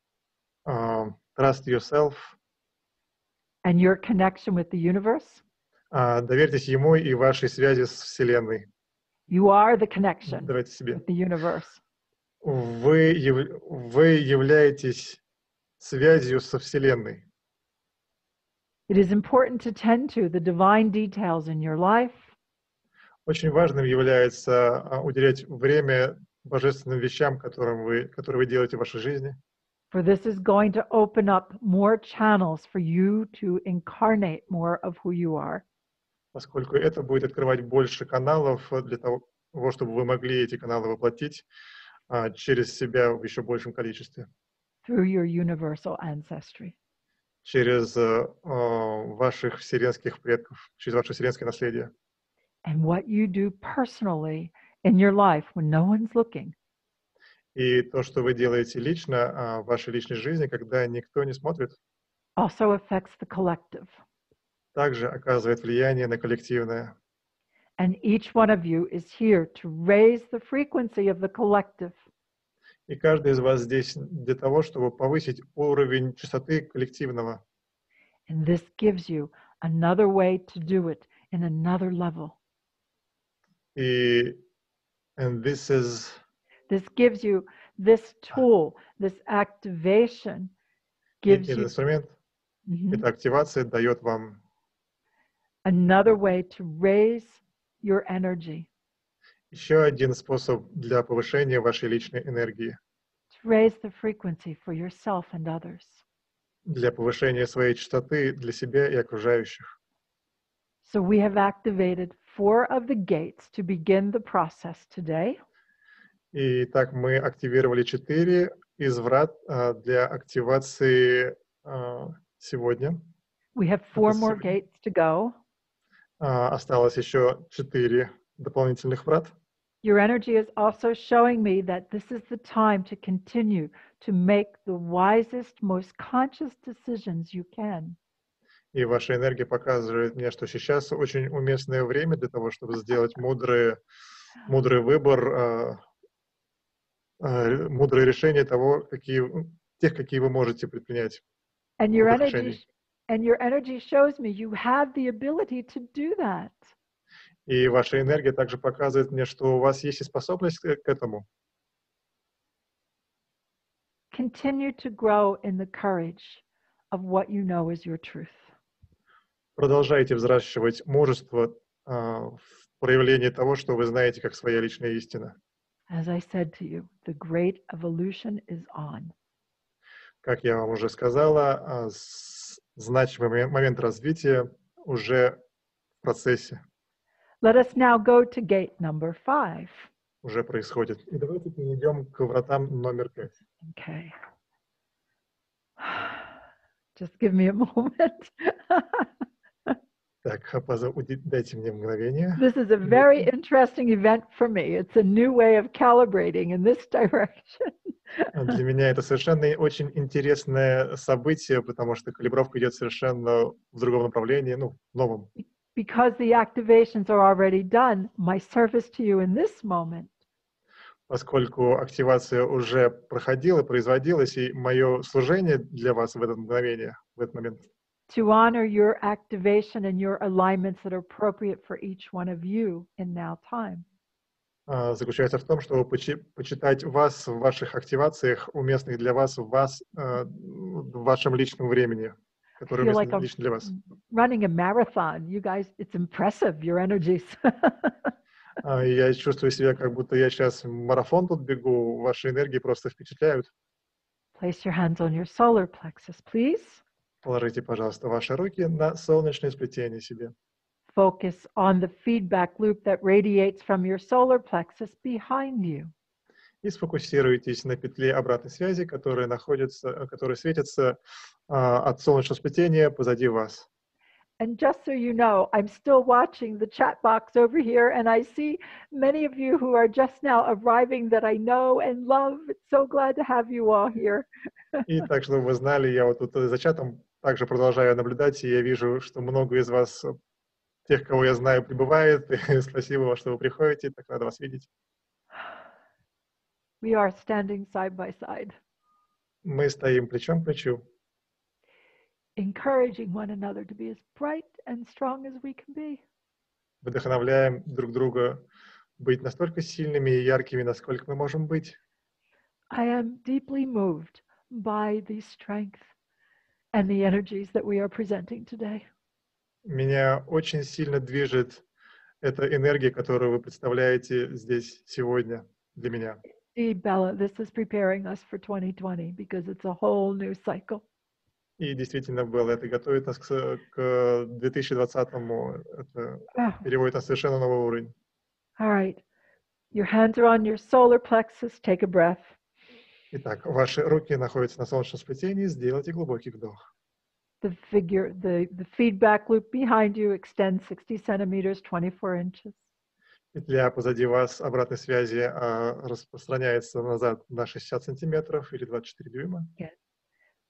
trust yourself. And your connection with the universe. Доверьтесь ему и вашей связи с Вселенной. You are the connection Давайте себе. with the universe. Вы являетесь связью со Вселенной. It is important to tend to the divine details in your life. Очень важным является уделять время божественным вещам, которые вы делаете в вашей жизни. For this is going to open up more channels for you to incarnate more of who you are. Поскольку это будет открывать больше каналов для того, чтобы вы могли эти каналы воплотить через себя в еще большем количестве. Through your universal ancestry. Через ваших вселенских предков, через ваше вселенское наследие. And what you do personally in your life when no one's looking. И то, что вы делаете лично в вашей личной жизни, когда никто не смотрит, Also affects the collective. также оказывает влияние на коллективное. And each one of you is here to raise the frequency of the collective. И каждый из вас здесь для того, чтобы повысить уровень частоты коллективного. And this gives you another way to do it in another level. And this gives you this tool, this activation gives этот you инструмент, эта активация дает вам another way to raise your energy. еще один способ для повышения вашей личной энергии. To raise the frequency for yourself and others. Для повышения своей частоты для себя и окружающих. So we have activated 4 of the gates to begin the process today. Итак, мы активировали 4 из врат для активации сегодня. We have 4 more gates to go. Осталось еще 4 дополнительных врат. Your energy is also showing me that this is the time to continue to make the wisest, most conscious decisions you can. И ваша энергия показывает мне, что сейчас очень уместное время для того, чтобы сделать мудрый выбор, мудрое решение какие вы можете предпринять. And your energy shows me you have the ability to do that. И ваша энергия также показывает мне, что у вас есть и способность к этому. Continue to grow in the courage of what you know is your truth. Продолжайте взращивать мужество в проявлении того, что вы знаете как своя личная истина. As I said to you, the great evolution is on. Как я вам уже сказала, значимый момент развития уже в процессе. Let us now go to gate number 5. Уже происходит. И давайте перейдем к вратам номер 5. Okay. Just give me a moment. Так, дайте мне мгновение. This is a very interesting event for me. It's a new way of calibrating in this direction. Для меня это совершенно очень интересное событие, потому что калибровка идет совершенно в другом направлении, новом. Because the activations are already done, my service to you in this moment. Поскольку активация уже проходила, производилась, и мое служение для вас в это мгновение, в этот момент. To honor your activation and your alignments that are appropriate for each one of you in now time. Заключается в том, чтобы почитать вас в ваших активациях, уместных для вас, в вашем личном времени, которое уместно лично для вас. Running a marathon, you guys, it's impressive, your energies. Я чувствую себя, как будто я сейчас марафон тут бегу, ваши энергии просто впечатляют. Place your hands on your solar plexus, please. Положите, пожалуйста, ваши руки на солнечное сплетение себе. Focus on the feedback loop that radiates from your solar plexus behind you. И сфокусируйтесь на петле обратной связи, которая светится от солнечного сплетения позади вас. And just so you know, I'm still watching the chat box over here, and I see many of you who are just now arriving that I know and love. It's so glad to have you all here. И так, чтобы вы знали, я вот тут за чатом также продолжаю наблюдать, и я вижу, что много из вас, тех, кого я знаю, прибывает. Спасибо вам, что вы приходите, так рада вас видеть. We are standing side by side. Мы стоим плечом к плечу. Encouraging one another to be as bright and strong as we can be. Вдохновляем друг друга быть настолько сильными и яркими, насколько мы можем быть. I am deeply moved by the strength and the energies that we are presenting today. Меня очень сильно движет эта энергия, которую вы представляете здесь сегодня для меня. Indeed, Bella, this is preparing us for 2020 because it's a whole new cycle. И действительно, Белла, это готовит нас к 2020-му. Это переводит нас совершенно новый уровень. All right. Your hands are on your solar plexus. Take a breath. Итак, ваши руки находятся на солнечном сплетении. Сделайте глубокий вдох. The feedback loop behind you extends 60 centimeters, 24 inches. Петля позади вас обратной связи распространяется назад на 60 сантиметров или 24 дюйма. Yes.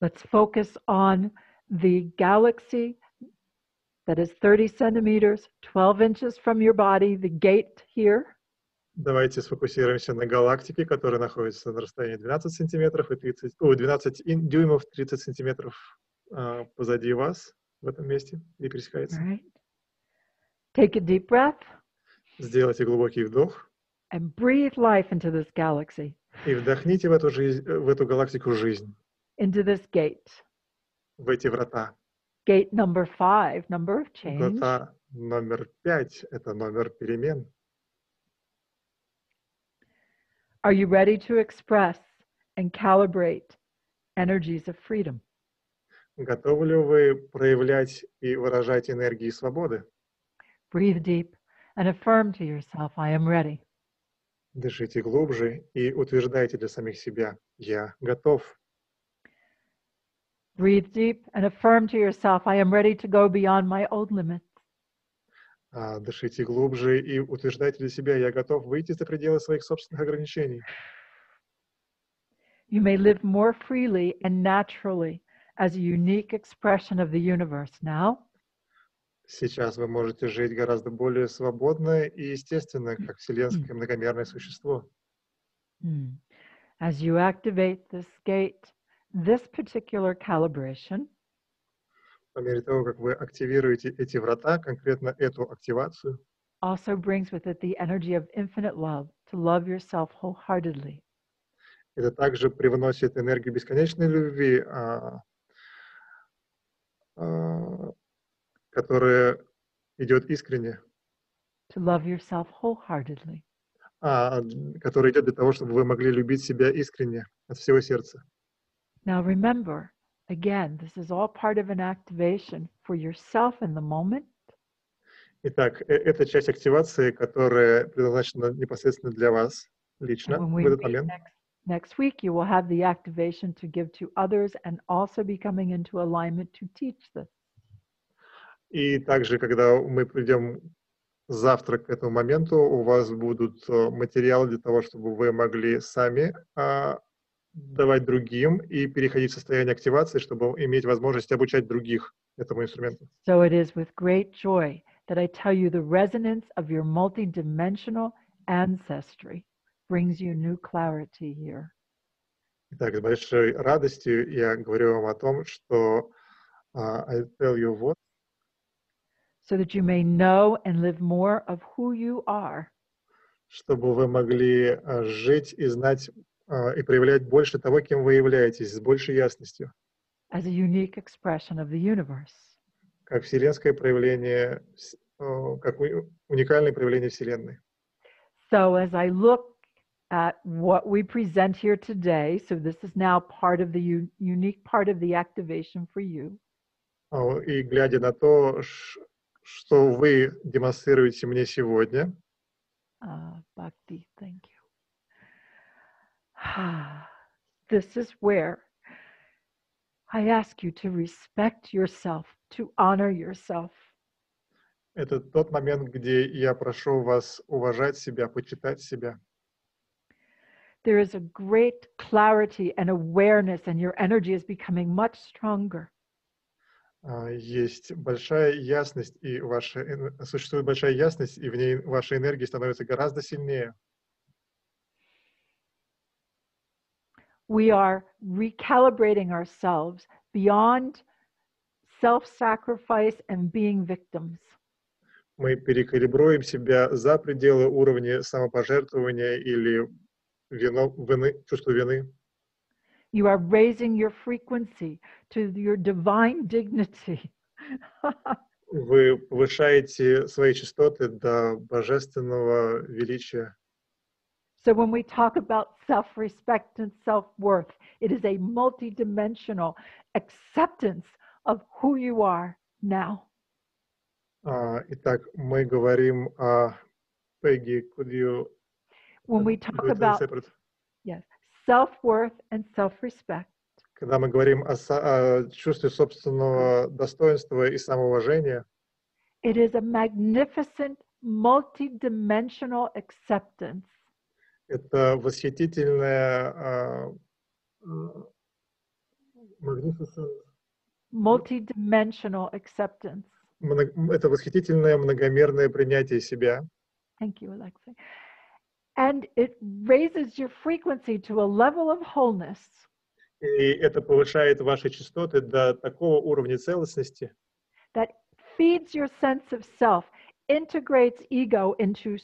Let's focus on the galaxy that is 30 centimeters, 12 inches from your body, the gate here. Давайте сфокусируемся на галактике, которая находится на расстоянии 12 сантиметров и 12 дюймов, 30 сантиметров позади вас, в этом месте, где All пересекается. right. Take a deep breath Сделайте глубокий вдох and breathe life into this galaxy, и вдохните в эту галактику жизнь, into this gate. в эти врата. Gate number 5, number of change. Врата номер 5 — это номер перемен. Are you ready to express and calibrate energies of freedom? Готовы ли вы проявлять и выражать энергии свободы? Breathe deep and affirm to yourself, I am ready. Дышите глубже и утверждайте для самих себя: «Я готов». Breathe deep and affirm to yourself, I am ready to go beyond my old limits. Дышите глубже и утверждайте для себя: «Я готов выйти за пределы своих собственных ограничений». You may live more freely and naturally as a unique expression of the universe now. Сейчас вы можете жить гораздо более свободно и естественно, как вселенское многомерное существо. As you activate this gate, this particular calibration, По мере того, как вы активируете эти врата, конкретно эту активацию, also brings with it the energy of infinite love to love yourself wholeheartedly. это также привносит энергию бесконечной любви, которая идет искренне, To love yourself wholeheartedly. которая идет для того, чтобы вы могли любить себя искренне, от всего сердца. Now remember, again, this is all part of an activation for yourself in the moment. Итак, это часть активации, которая предназначена непосредственно для вас лично And when в we этот meet момент. next week, you will have the activation to give to others and also be coming into alignment to teach this. И также, когда мы придем завтра к этому моменту, у вас будут материалы для того, чтобы вы могли сами давать другим и переходить в состояние активации, чтобы иметь возможность обучать других этому инструменту. So it is with great joy that I tell you the resonance of your multidimensional ancestry brings you new clarity here. Итак, с большой радостью я говорю вам о том, что I tell you what, so that you may know and live more of who you are. Чтобы вы могли жить и знать и проявлять больше того, кем вы являетесь, с большей ясностью. As a unique expression of the universe. Как вселенское проявление, как уникальное проявление Вселенной. So as I look at what we present here today, so this is now part of the unique part of the activation for you. И глядя на то, что вы демонстрируете мне сегодня. Bhakti, thank you. This is where I ask you to respect yourself, to honor yourself. Это тот момент, где я прошу вас уважать себя, почитать себя. There is a great clarity and awareness, and your energy is becoming much stronger. Есть большая ясность, и существует большая ясность, и в ней ваша энергия становится гораздо сильнее. We are recalibrating ourselves beyond self-sacrifice and being victims. Мы перекалибруем себя за пределы уровня самопожертвования или чувства вины. You are raising your frequency to your divine dignity. Вы повышаете свои частоты до божественного величия. So when we talk about self-respect and self-worth, it is a multidimensional acceptance of who you are now. Итак, мы говорим о Peggy, could you when we talk about yes, self-worth and self-respect. Когда мы говорим о чувстве собственного достоинства и самоуважения, it is a magnificent multidimensional acceptance. Это восхитительная multidimensional acceptance. Это восхитительное многомерное принятие себя. Thank you, Alexei. And it raises your frequency to a level of wholeness. И это повышает ваши частоты до такого уровня целостности. that feeds your sense of self, integrates ego into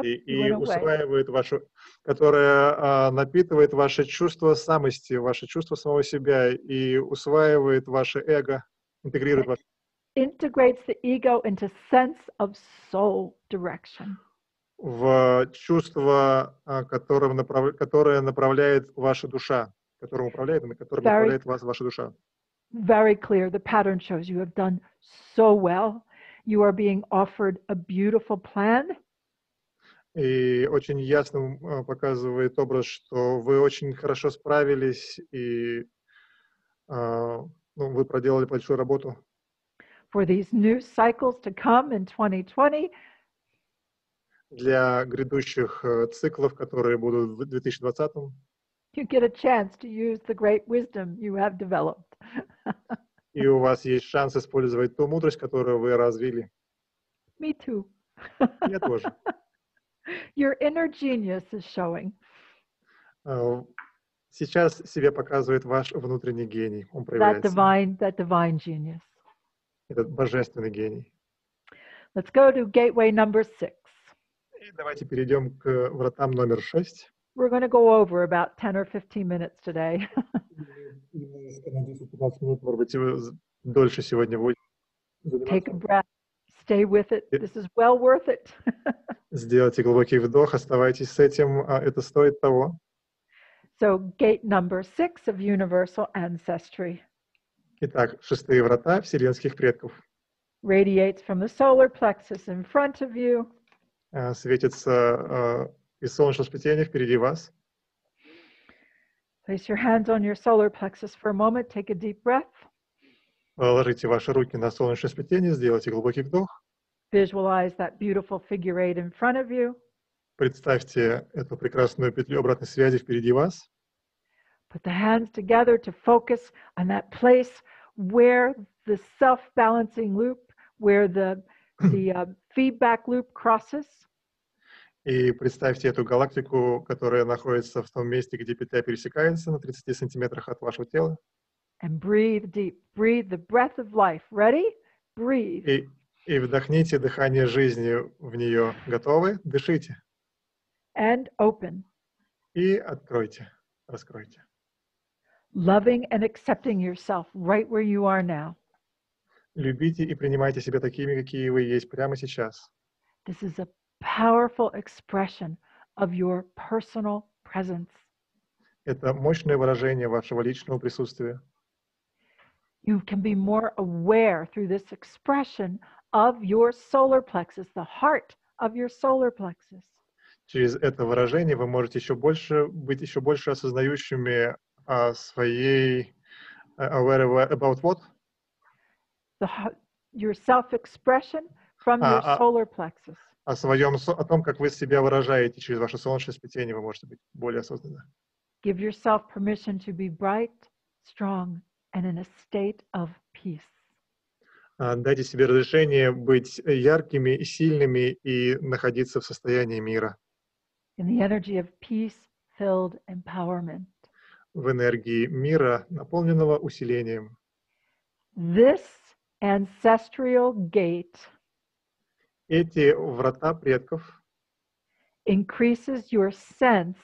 и усваивает вашу, которая напитывает ваше чувство самости, ваше чувство самого себя и усваивает ваше эго, интегрирует ваше. Integrates the ego into sense of soul direction. В чувство, которое направляет ваша душа, которым управляет вас ваша душа. Very clear. The pattern shows you have done so well. You are being offered a beautiful plan. И очень ясно показывает образ, что вы очень хорошо справились и вы проделали большую работу. For these new cycles to come in 2020. Для грядущих циклов, которые будут в 2020. You get a chance to use the great wisdom you have developed. И у вас есть шанс использовать ту мудрость, которую вы развили. Me too. Я тоже. Your inner genius is showing. Сейчас себе показывает ваш внутренний гений. Он проявляется. That divine genius. Этот божественный гений. Let's go to gateway number 6. И давайте перейдем к вратам номер 6. We're going to go over about 10 or 15 minutes today. На 10-15 минут, может быть, дольше сегодня будет. Take a breath. Stay with it. This is well worth it. Сделайте глубокий вдох, оставайтесь с этим, это стоит того. So, gate number 6 of universal ancestry. Итак, 6 врата Вселенских Предков. Radiates from the solar plexus in front of you. Светится из солнечного сплетения впереди вас. Place your hands on your solar plexus for a moment. Take a deep breath. Ложите ваши руки на солнечное сплетение, сделайте глубокий вдох. Visualize that beautiful figure eight in front of you. Представьте эту прекрасную петлю обратной связи впереди вас. Put the hands together to focus on that place where the self-balancing loop, where the feedback loop crosses. И представьте эту галактику, которая находится в том месте, где петля пересекается на 30 сантиметрах от вашего тела. And breathe deep. Breathe the breath of life. Ready? Breathe. И вдохните дыхание жизни в нее. Готовы? Дышите. And open. И откройте, раскройте. Loving and accepting yourself right where you are now. Любите и принимайте себя такими, какие вы есть прямо сейчас. This is a powerful expression of your personal presence. Это мощное выражение вашего личного присутствия. You can be more aware through this expression of your solar plexus, the heart of your solar plexus. Через это выражение вы можете быть еще больше осознающими своей about what? Your self-expression from your solar plexus. О том, как вы себя выражаете через ваше солнечное сплетение, вы можете быть более осознанны. Give yourself permission to be bright, strong, and in a state of peace. Дайте себе разрешение быть яркими, сильными и находиться в состоянии мира. In the energy of peace-filled empowerment. В энергии мира, наполненного усилением. This ancestral gate эти врата предков increases your sense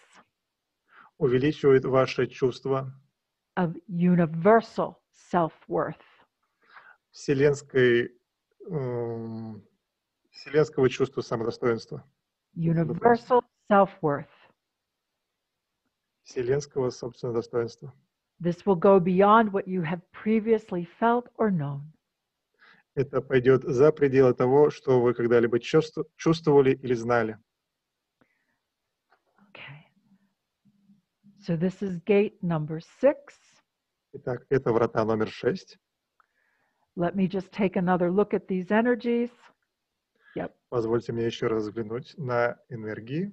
увеличивают ваше чувство of universal self-worth. Вселенского чувства самодостоинства. Universal self-worth. Вселенского собственного достоинства. This will go beyond what you have previously felt or known. Это пойдет за пределы того, что вы когда-либо чувствовали или знали. Okay. So this is gate number 6. Итак, это врата номер 6. Let me just take another look at these energies. Yep. Позвольте мне еще раз взглянуть на энергии.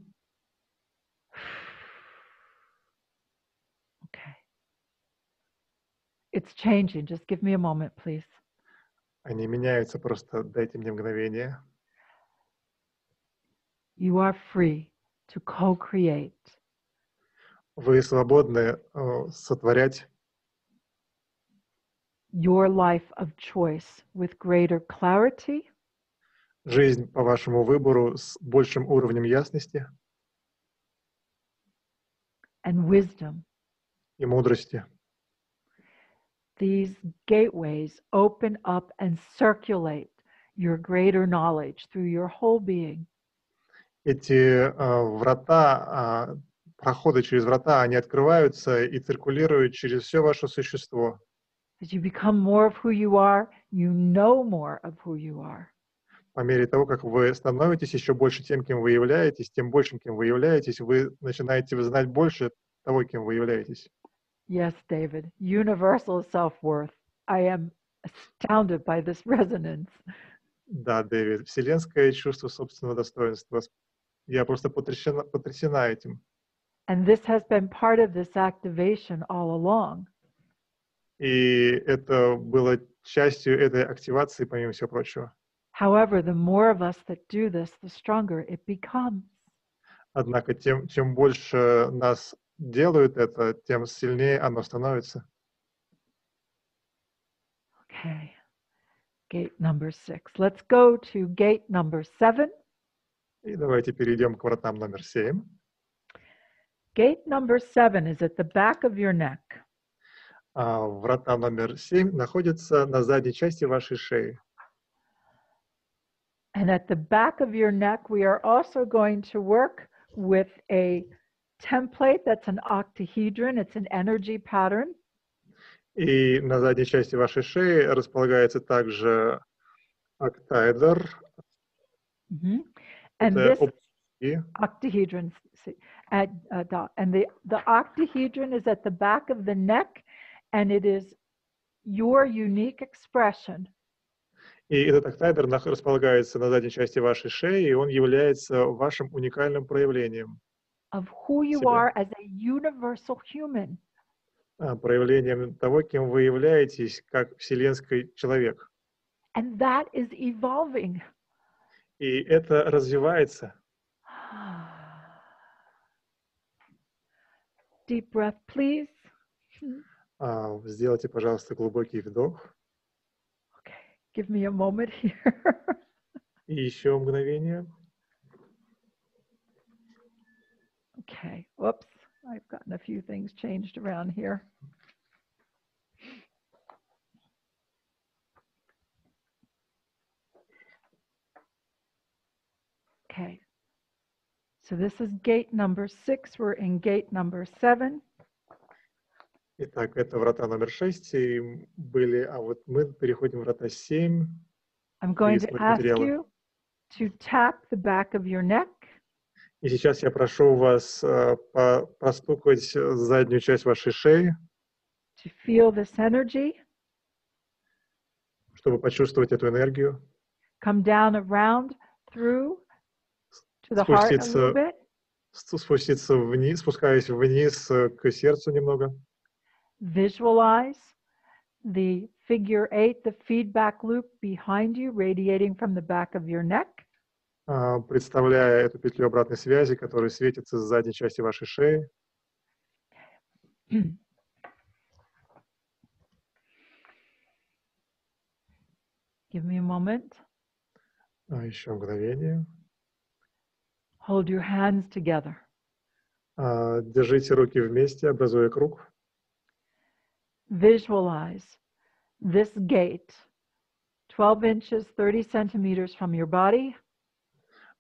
Okay. It's changing. Just give me a moment, please. Они меняются, просто дайте мне мгновение. You are free to co-create. Вы свободны сотворять your life of choice with greater clarity жизнь по вашему выбору с большим уровнем ясности and wisdom. и мудрости. These gateways open up and circulate your greater knowledge through your whole being. Эти врата, проходы через врата, они открываются и циркулируют через все ваше существо. As you become more of who you are, you know more of who you are. По мере того, как вы становитесь еще больше тем, кем вы являетесь, тем большим, кем вы являетесь, вы начинаете знать больше того, кем вы являетесь. Yes, David, universal self-worth. I am astounded by this resonance. Да, Дэвид, вселенское чувство собственного достоинства. Я просто потрясена этим. And this has been part of this activation all along. И это было частью этой активации, помимо всего прочего. However, the more of us that do this, the stronger it becomes. Однако, чем больше нас делают это, тем сильнее оно становится. Okay, gate number 6. Let's go to gate number 7. И давайте перейдем к вратам номер 7. Gate number 7 is at the back of your neck. Врата номер 7 находятся на задней части вашей шеи. And at the back of your neck, we are also going to work with a template that's an octahedron. It's an energy pattern. И на задней части вашей шеи располагается также октаэдр. And this И octahedron, and the octahedron is at the back of the neck, and it is your unique expression этот октаэдр располагается на задней части вашей шеи, и он является вашим уникальным проявлением. of who you себя. are as a universal human. Проявлением того, кем вы являетесь, как вселенский человек. And that is evolving. И это развивается. Deep breath, please. Сделайте, пожалуйста, глубокий вдох. Okay, give me a moment here. И еще мгновение. Okay, whoops, I've gotten a few things changed around here. Okay, so this is gate number 6. We're in gate number 7. Итак, это врата номер 6 и были, а вот мы переходим в врата 7. I'm going to ask you to tap the back of your neck. И сейчас я прошу вас простукать заднюю часть вашей шеи, To feel this energy. чтобы почувствовать эту энергию. Come down around through to the heart a little bit. Спуститься вниз, спускаясь вниз к сердцу немного. Visualize the figure 8, the feedback loop behind you, radiating from the back of your neck. Представляя эту петлю обратной связи, которая светится с задней части вашей шеи. Give me a moment. Еще мгновение. Hold your hands together. Держите руки вместе, образуя круг. Visualize this gate, 12 inches, 30 centimeters from your body.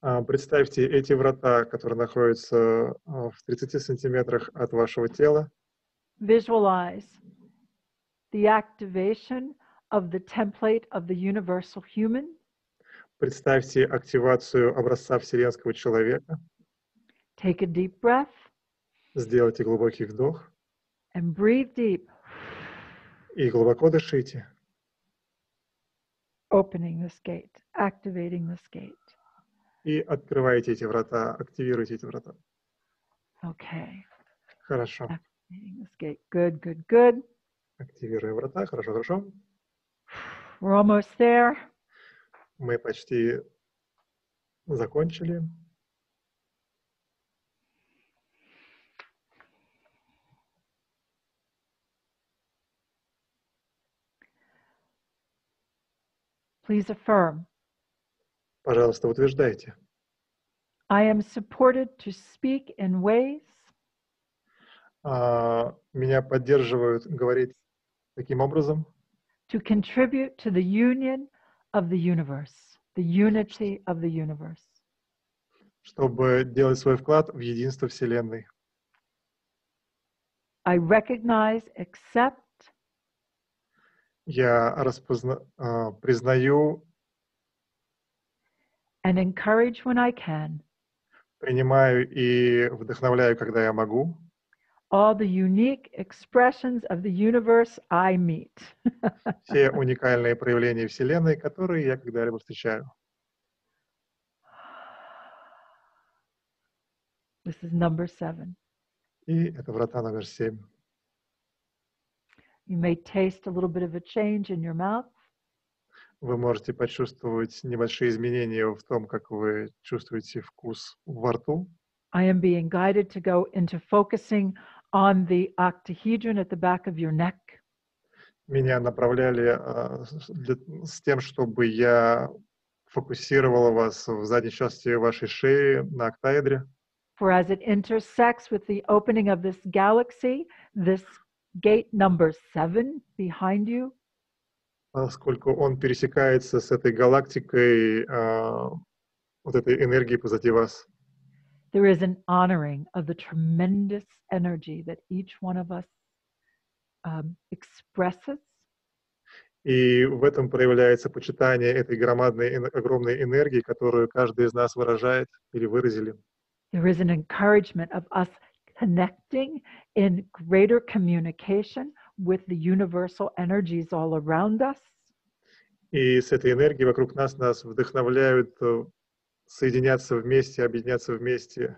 Представьте эти врата, которые находятся в 30 сантиметрах от вашего тела. Visualize the activation of the template of the universal human. Представьте активацию образца вселенского человека. Take a deep breath. Сделайте глубокий вдох. And breathe deep. И глубоко дышите. Opening this gate, activating this gate. И открывайте эти врата, активируйте эти врата. Okay. Хорошо. Activating this gate. Good, good, good. Активируем врата. Хорошо, хорошо. We're almost there. Мы почти закончили. Please affirm. Пожалуйста, утверждайте. I am supported to speak in ways Меня поддерживают говорить таким образом, to contribute to the union of the universe, the unity of the universe. чтобы делать свой вклад в единство Вселенной. I recognize, accept, Я признаю, and encourage when I can принимаю и вдохновляю, когда я могу, all the unique expressions of the universe I meet. все уникальные проявления Вселенной, которые я когда-либо встречаю. This is number 7. И это врата номер 7. You may taste a little bit of a change in your mouth. Вы можете почувствовать небольшие изменения в том, как вы чувствуете вкус во рту. I am being guided to go into focusing on the octahedron at the back of your neck. Меня направляли с тем, чтобы я фокусировала вас в задней части вашей шеи на октаэдре. For as it intersects with the opening of this galaxy, this gate number 7 behind you, Поскольку он пересекается с этой галактикой, вот этой энергией позади вас. there is an honoring of the tremendous energy that each one of us expresses. И в этом проявляется почитание этой громадной, огромной энергии, которую каждый из нас выражает или выразили. There is an encouragement of us connecting in greater communication with the universal energies all around us. И с этой энергией вокруг нас вдохновляют соединяться вместе, объединяться вместе.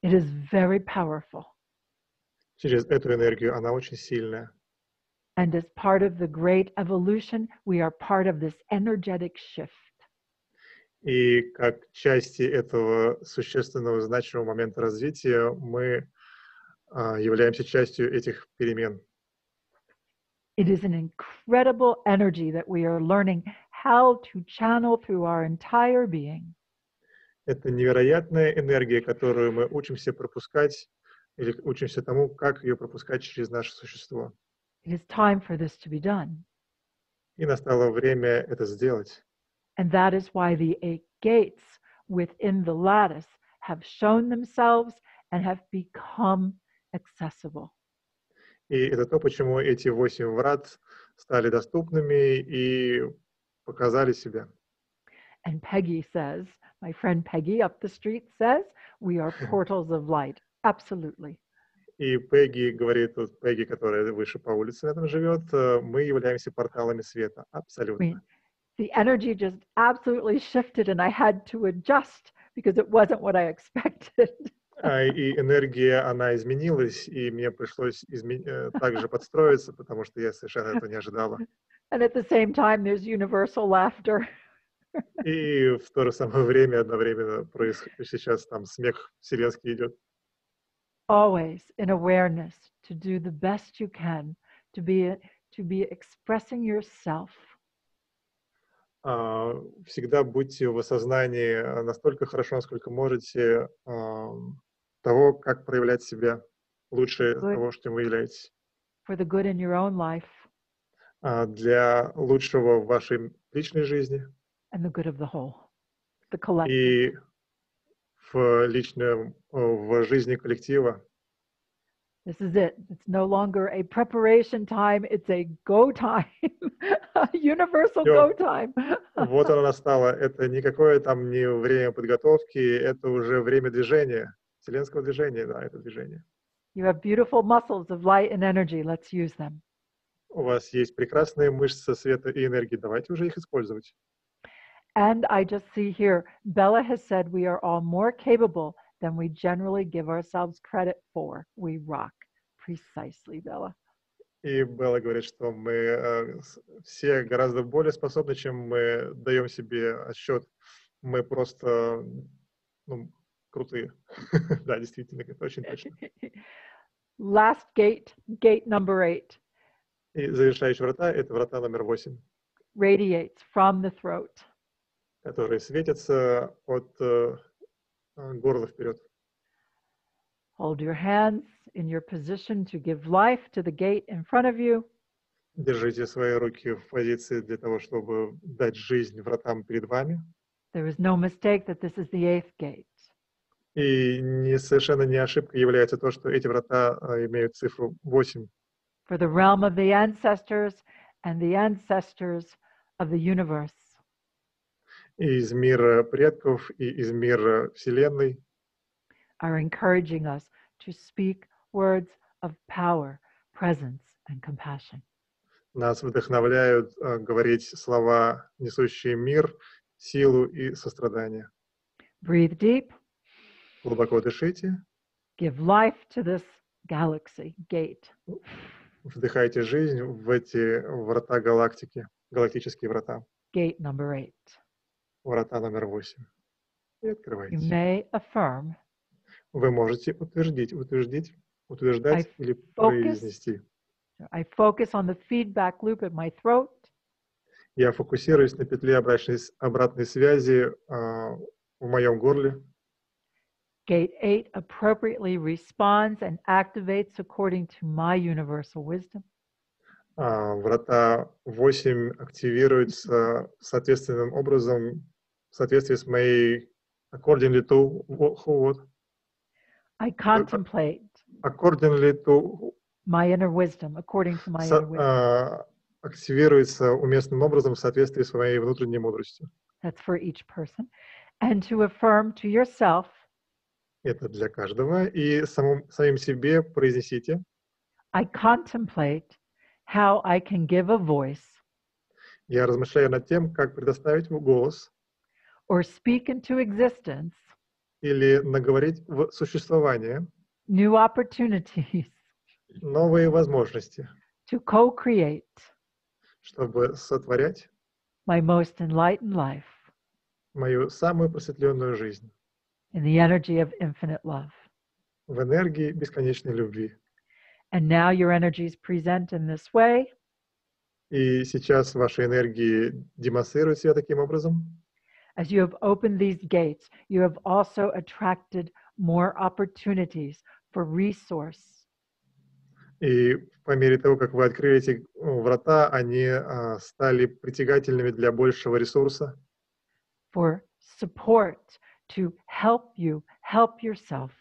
It is very powerful. Через эту энергию она очень сильная. And as part of the great evolution, we are part of this energetic shift. И как части этого существенного, значимого момента развития мы являемся частью этих перемен. It is an incredible energy that we are learning how to channel through our entire being. Это невероятная энергия, которую мы учимся пропускать или учимся тому, как ее пропускать через наше существо. It is time for this to be done. И настало время это сделать. And that is why the 8 gates within the lattice have shown themselves and have become accessible. И это то, почему эти 8 врат стали доступными и показали себя. And Peggy says, my friend Peggy up the street says, we are portals of light. Absolutely. И Пегги говорит, вот Пегги, которая выше по улице рядом живет, мы являемся порталами света. Абсолютно. The energy just absolutely shifted and I had to adjust because it wasn't what I expected. И энергия, она изменилась, и мне пришлось также подстроиться, потому что я совершенно этого не ожидала. And at the same time, there's universal laughter. И в то же самое время одновременно сейчас там смех вселенский идет. Always in awareness to do the best you can, to be expressing yourself. Всегда будьте в осознании настолько хорошо, насколько можете, того, как проявлять себя лучше того, что вы являетесь. For the good in your own life. Для лучшего в вашей личной жизни. And the good of the whole, the collective. И в жизни коллектива. This is it. It's no longer a preparation time, it's a go time. Universal go time. Вот оно настало. Это никакое там не время подготовки, это уже время движения, вселенского движения, да, это движение. You have beautiful muscles of light and energy. Let's use them. У вас есть прекрасные мышцы света и энергии. Давайте уже их использовать. And I just see here, Bella has said we are all more capable than we generally give ourselves credit for. We rock. Precisely, Bella. И Белла говорит, что мы все гораздо более способны, чем мы даем себе отсчет. Мы просто крутые. Да, действительно, это очень точно. Last gate, gate number 8. И завершающие врата — это врата номер 8. radiates from the throat. которые светятся от горла вперед. Hold your hands in your position to give life to the gate in front of you. Держите свои руки в позиции для того, чтобы дать жизнь вратам перед вами. There is no mistake that this is the 8th gate. И совершенно не ошибка является то, что эти врата имеют цифру 8. For the realm of the ancestors and the ancestors of the universe. И из мира предков, и из мира Вселенной Are encouraging us to speak words of power, presence, and compassion. нас вдохновляют говорить слова, несущие мир, силу и сострадание. Breathe deep. Глубоко дышите. Give life to this galaxy gate. Вдыхайте жизнь в эти врата галактики, галактические врата. Gate number 8. Врата номер 8. И You открывайте. may affirm. Вы можете утверждать или произнести. I focus on the feedback loop at my throat. Я фокусируюсь на петле обратной связи в моем горле. Gate 8 appropriately responds and activates according to my universal wisdom. Врата 8 активируются соответственным образом в соответствии с моей accordingly to what? I contemplate Accordingly to my inner wisdom, according to my inner wisdom. Активируется уместным образом в соответствии с моей внутренней мудростью. That's for each person. And to affirm to yourself. Это для каждого. И самим себе произнесите. I contemplate how I can give a voice. Я размышляю над тем, как предоставить голос. Or speak into existence. Или наговорить в существование. New opportunities. Новые возможности. To co-create. Чтобы сотворять. My most enlightened life. Мою самую просветленную жизнь. In the energy of infinite love. В энергии бесконечной любви. And now your energies present in this way. И сейчас ваши энергии демонстрируют себя таким образом. As you have opened these gates, you have also attracted more opportunities for resource. И по мере того, как вы открыли эти врата, они стали притягательными для большего ресурса. For support, to help you help yourself.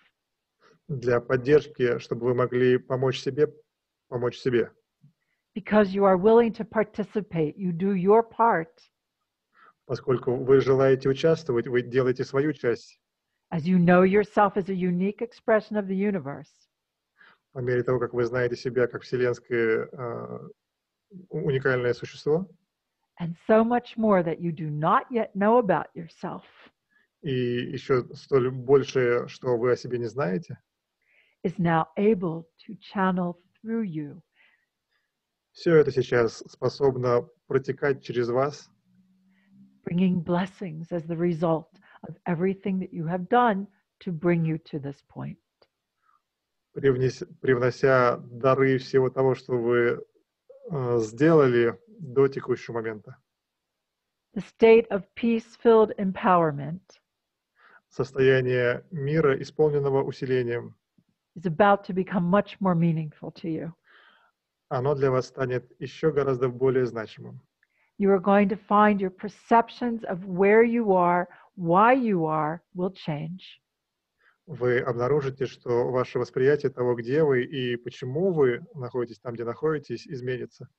Для поддержки, чтобы вы могли помочь себе. Because you are willing to participate, you do your part. Поскольку вы желаете участвовать, вы делаете свою часть. As you know yourself as a unique expression of the universe. По мере того, как вы знаете себя как вселенское уникальное существо. And so much more that you do not yet know about yourself. И еще столь большее, что вы о себе не знаете. Is now able to channel through you. Все это сейчас способно протекать через вас. Bringing blessings as the result of everything that you have done to bring you to this point. Привнося дары всего того, что вы сделали до текущего момента. The state of peace-filled empowerment Состояние мира, исполненного усилением, is about to become much more meaningful to you. оно для вас станет еще гораздо более значимым. You are going to find your perceptions of where you are, why you are, will change. Вы обнаружите, что ваше восприятие того, где вы и почему вы находитесь там, где находитесь, изменится.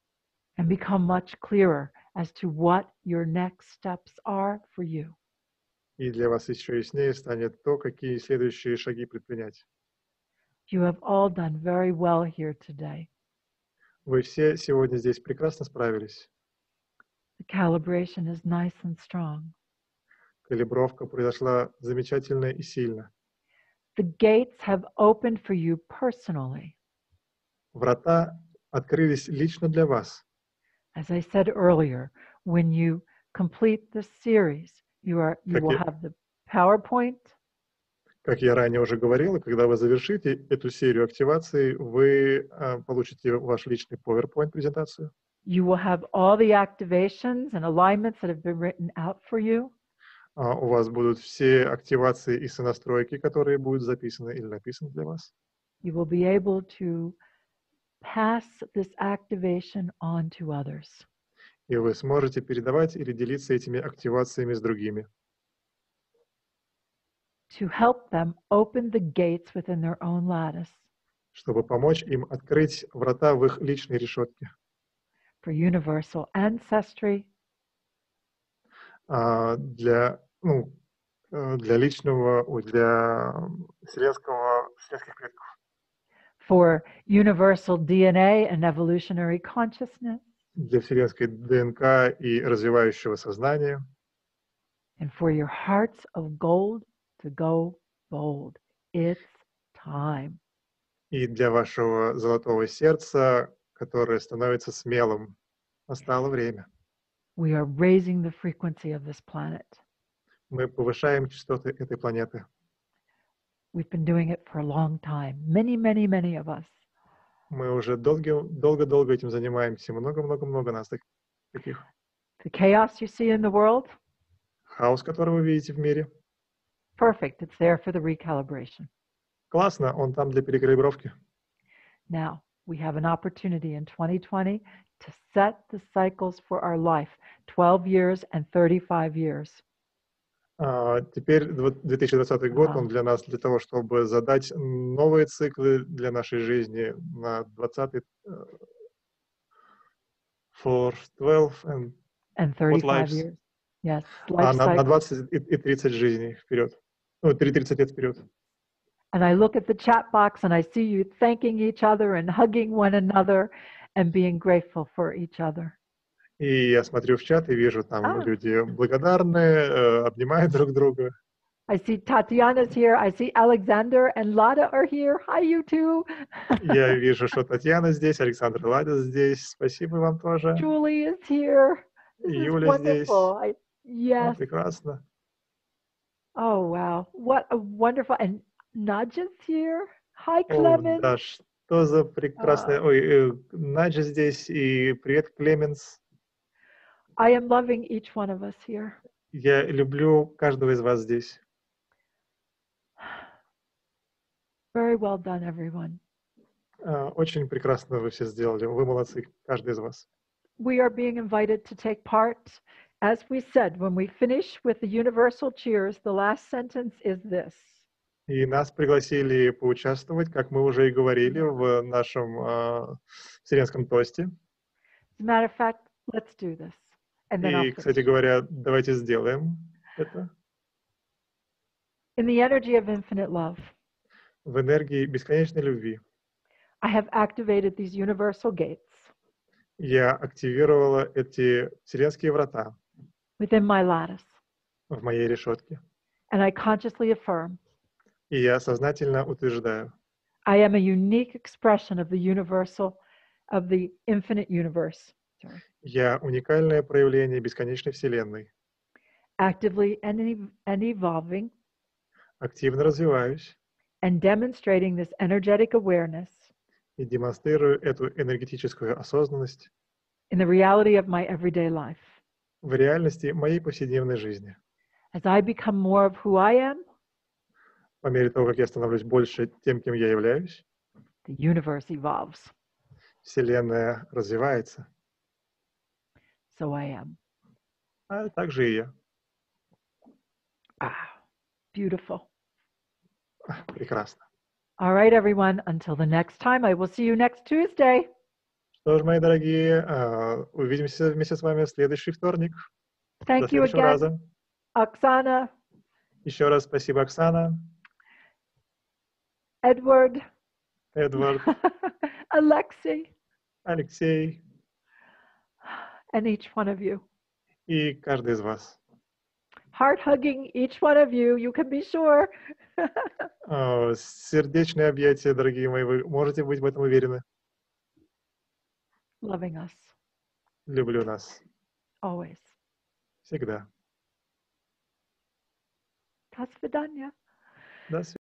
And become much clearer as to what your next steps are for you. И для вас еще яснее станет то, какие следующие шаги предпринять. You have all done very well here today. Вы все сегодня здесь прекрасно справились. The calibration is nice and strong. Калибровка произошла замечательно и сильно. The gates have opened for you personally. Врата открылись лично для вас. As I said earlier, when you complete this series, you will have the PowerPoint. Как я ранее уже говорил, когда вы завершите эту серию активаций, вы получите ваш личный PowerPoint-презентацию. You will have all the activations and alignments that have been written out for you. У вас будут все активации и сонастройки, которые будут записаны или написаны для вас. You will be able to pass this activation on to others. И вы сможете передавать или делиться этими активациями с другими, to help them open the gates within their own lattice чтобы помочь им открыть врата в их личной решетке for universal ancestry, для вселенских предков, for universal DNA and evolutionary consciousness, для вселенской ДНК и развивающего сознания, and for your hearts of gold to go bold. It's time. и для вашего золотого сердца, которое становится смелым. Настало время. We are raising the frequency of this planet. Мы повышаем частоты этой планеты. We've been doing it for a long time. Many, many, many of us. Мы уже долго-долго этим занимаемся. Много-много-много нас таких. The chaos you see in the world, Хаос, который вы видите в мире. perfect. It's there for the recalibration. Классно, он там для перекалибровки. Now, we have an opportunity in 2020 to set the cycles for our life, 12 years and 35 years. Теперь 2020 год, он для нас, для того, чтобы задать новые циклы для нашей жизни на 20 for 12 and 35 years. Yes, life на 20 и 30 жизней вперед. 30 лет вперед. And I look at the chat box and I see you thanking each other and hugging one another and being grateful for each other. И я смотрю в чат и вижу, там люди благодарны, обнимают друг друга. I see Tatiana's here. I see Alexander and Lada are here. Hi, you two. Я вижу, что Татьяна здесь, Александр и Лада здесь. Спасибо вам тоже. Julie is here. This Юля is здесь. Yes. Прекрасно. Oh, wow. What a wonderful... And Nadja's here. Hi, Clemens. Да, что за прекрасная... Наджа здесь, и привет, Клеменс. I am loving each one of us here. Я люблю каждого из вас здесь. Very well done, everyone. Очень прекрасно вы все сделали. Вы молодцы, каждый из вас. We are being invited to take part. As we said, when we finish with the universal cheers, the last sentence is this. И нас пригласили поучаствовать, как мы уже и говорили, в нашем вселенском тосте. As a matter of fact, let's do this. And then И, кстати говоря, давайте сделаем это. In the energy of infinite love, в энергии бесконечной любви I have activated these universal gates я активировала эти вселенские врата within my lattice, в моей решетке. and I consciously affirm И я сознательно утверждаю, I am a unique expression of the universal, of the infinite universe. Sorry. я уникальное проявление бесконечной вселенной. Actively and evolving Активно развиваюсь and demonstrating this energetic awareness и демонстрирую эту энергетическую осознанность in the reality of my everyday life. в реальности моей повседневной жизни. As I become more of who I am, По мере того, как я становлюсь больше тем, кем я являюсь, the universe evolves. Вселенная развивается, So I am. а также и я. Beautiful. Прекрасно. All right, everyone. Until the next time, I will see you next Tuesday. Что ж, мои дорогие, увидимся вместе с вами в следующий вторник. До Thank you следующего again, раза. Oksana, Еще раз спасибо, Оксана, Edward, Эдвард, Alexei, Алексей and each one of you. и каждый из вас. Heart hugging each one of you, you can be sure. Сердечные объятия, дорогие мои, вы можете быть в этом уверены. Loving us. Люблю нас. Always. Всегда. До свидания. До свидания.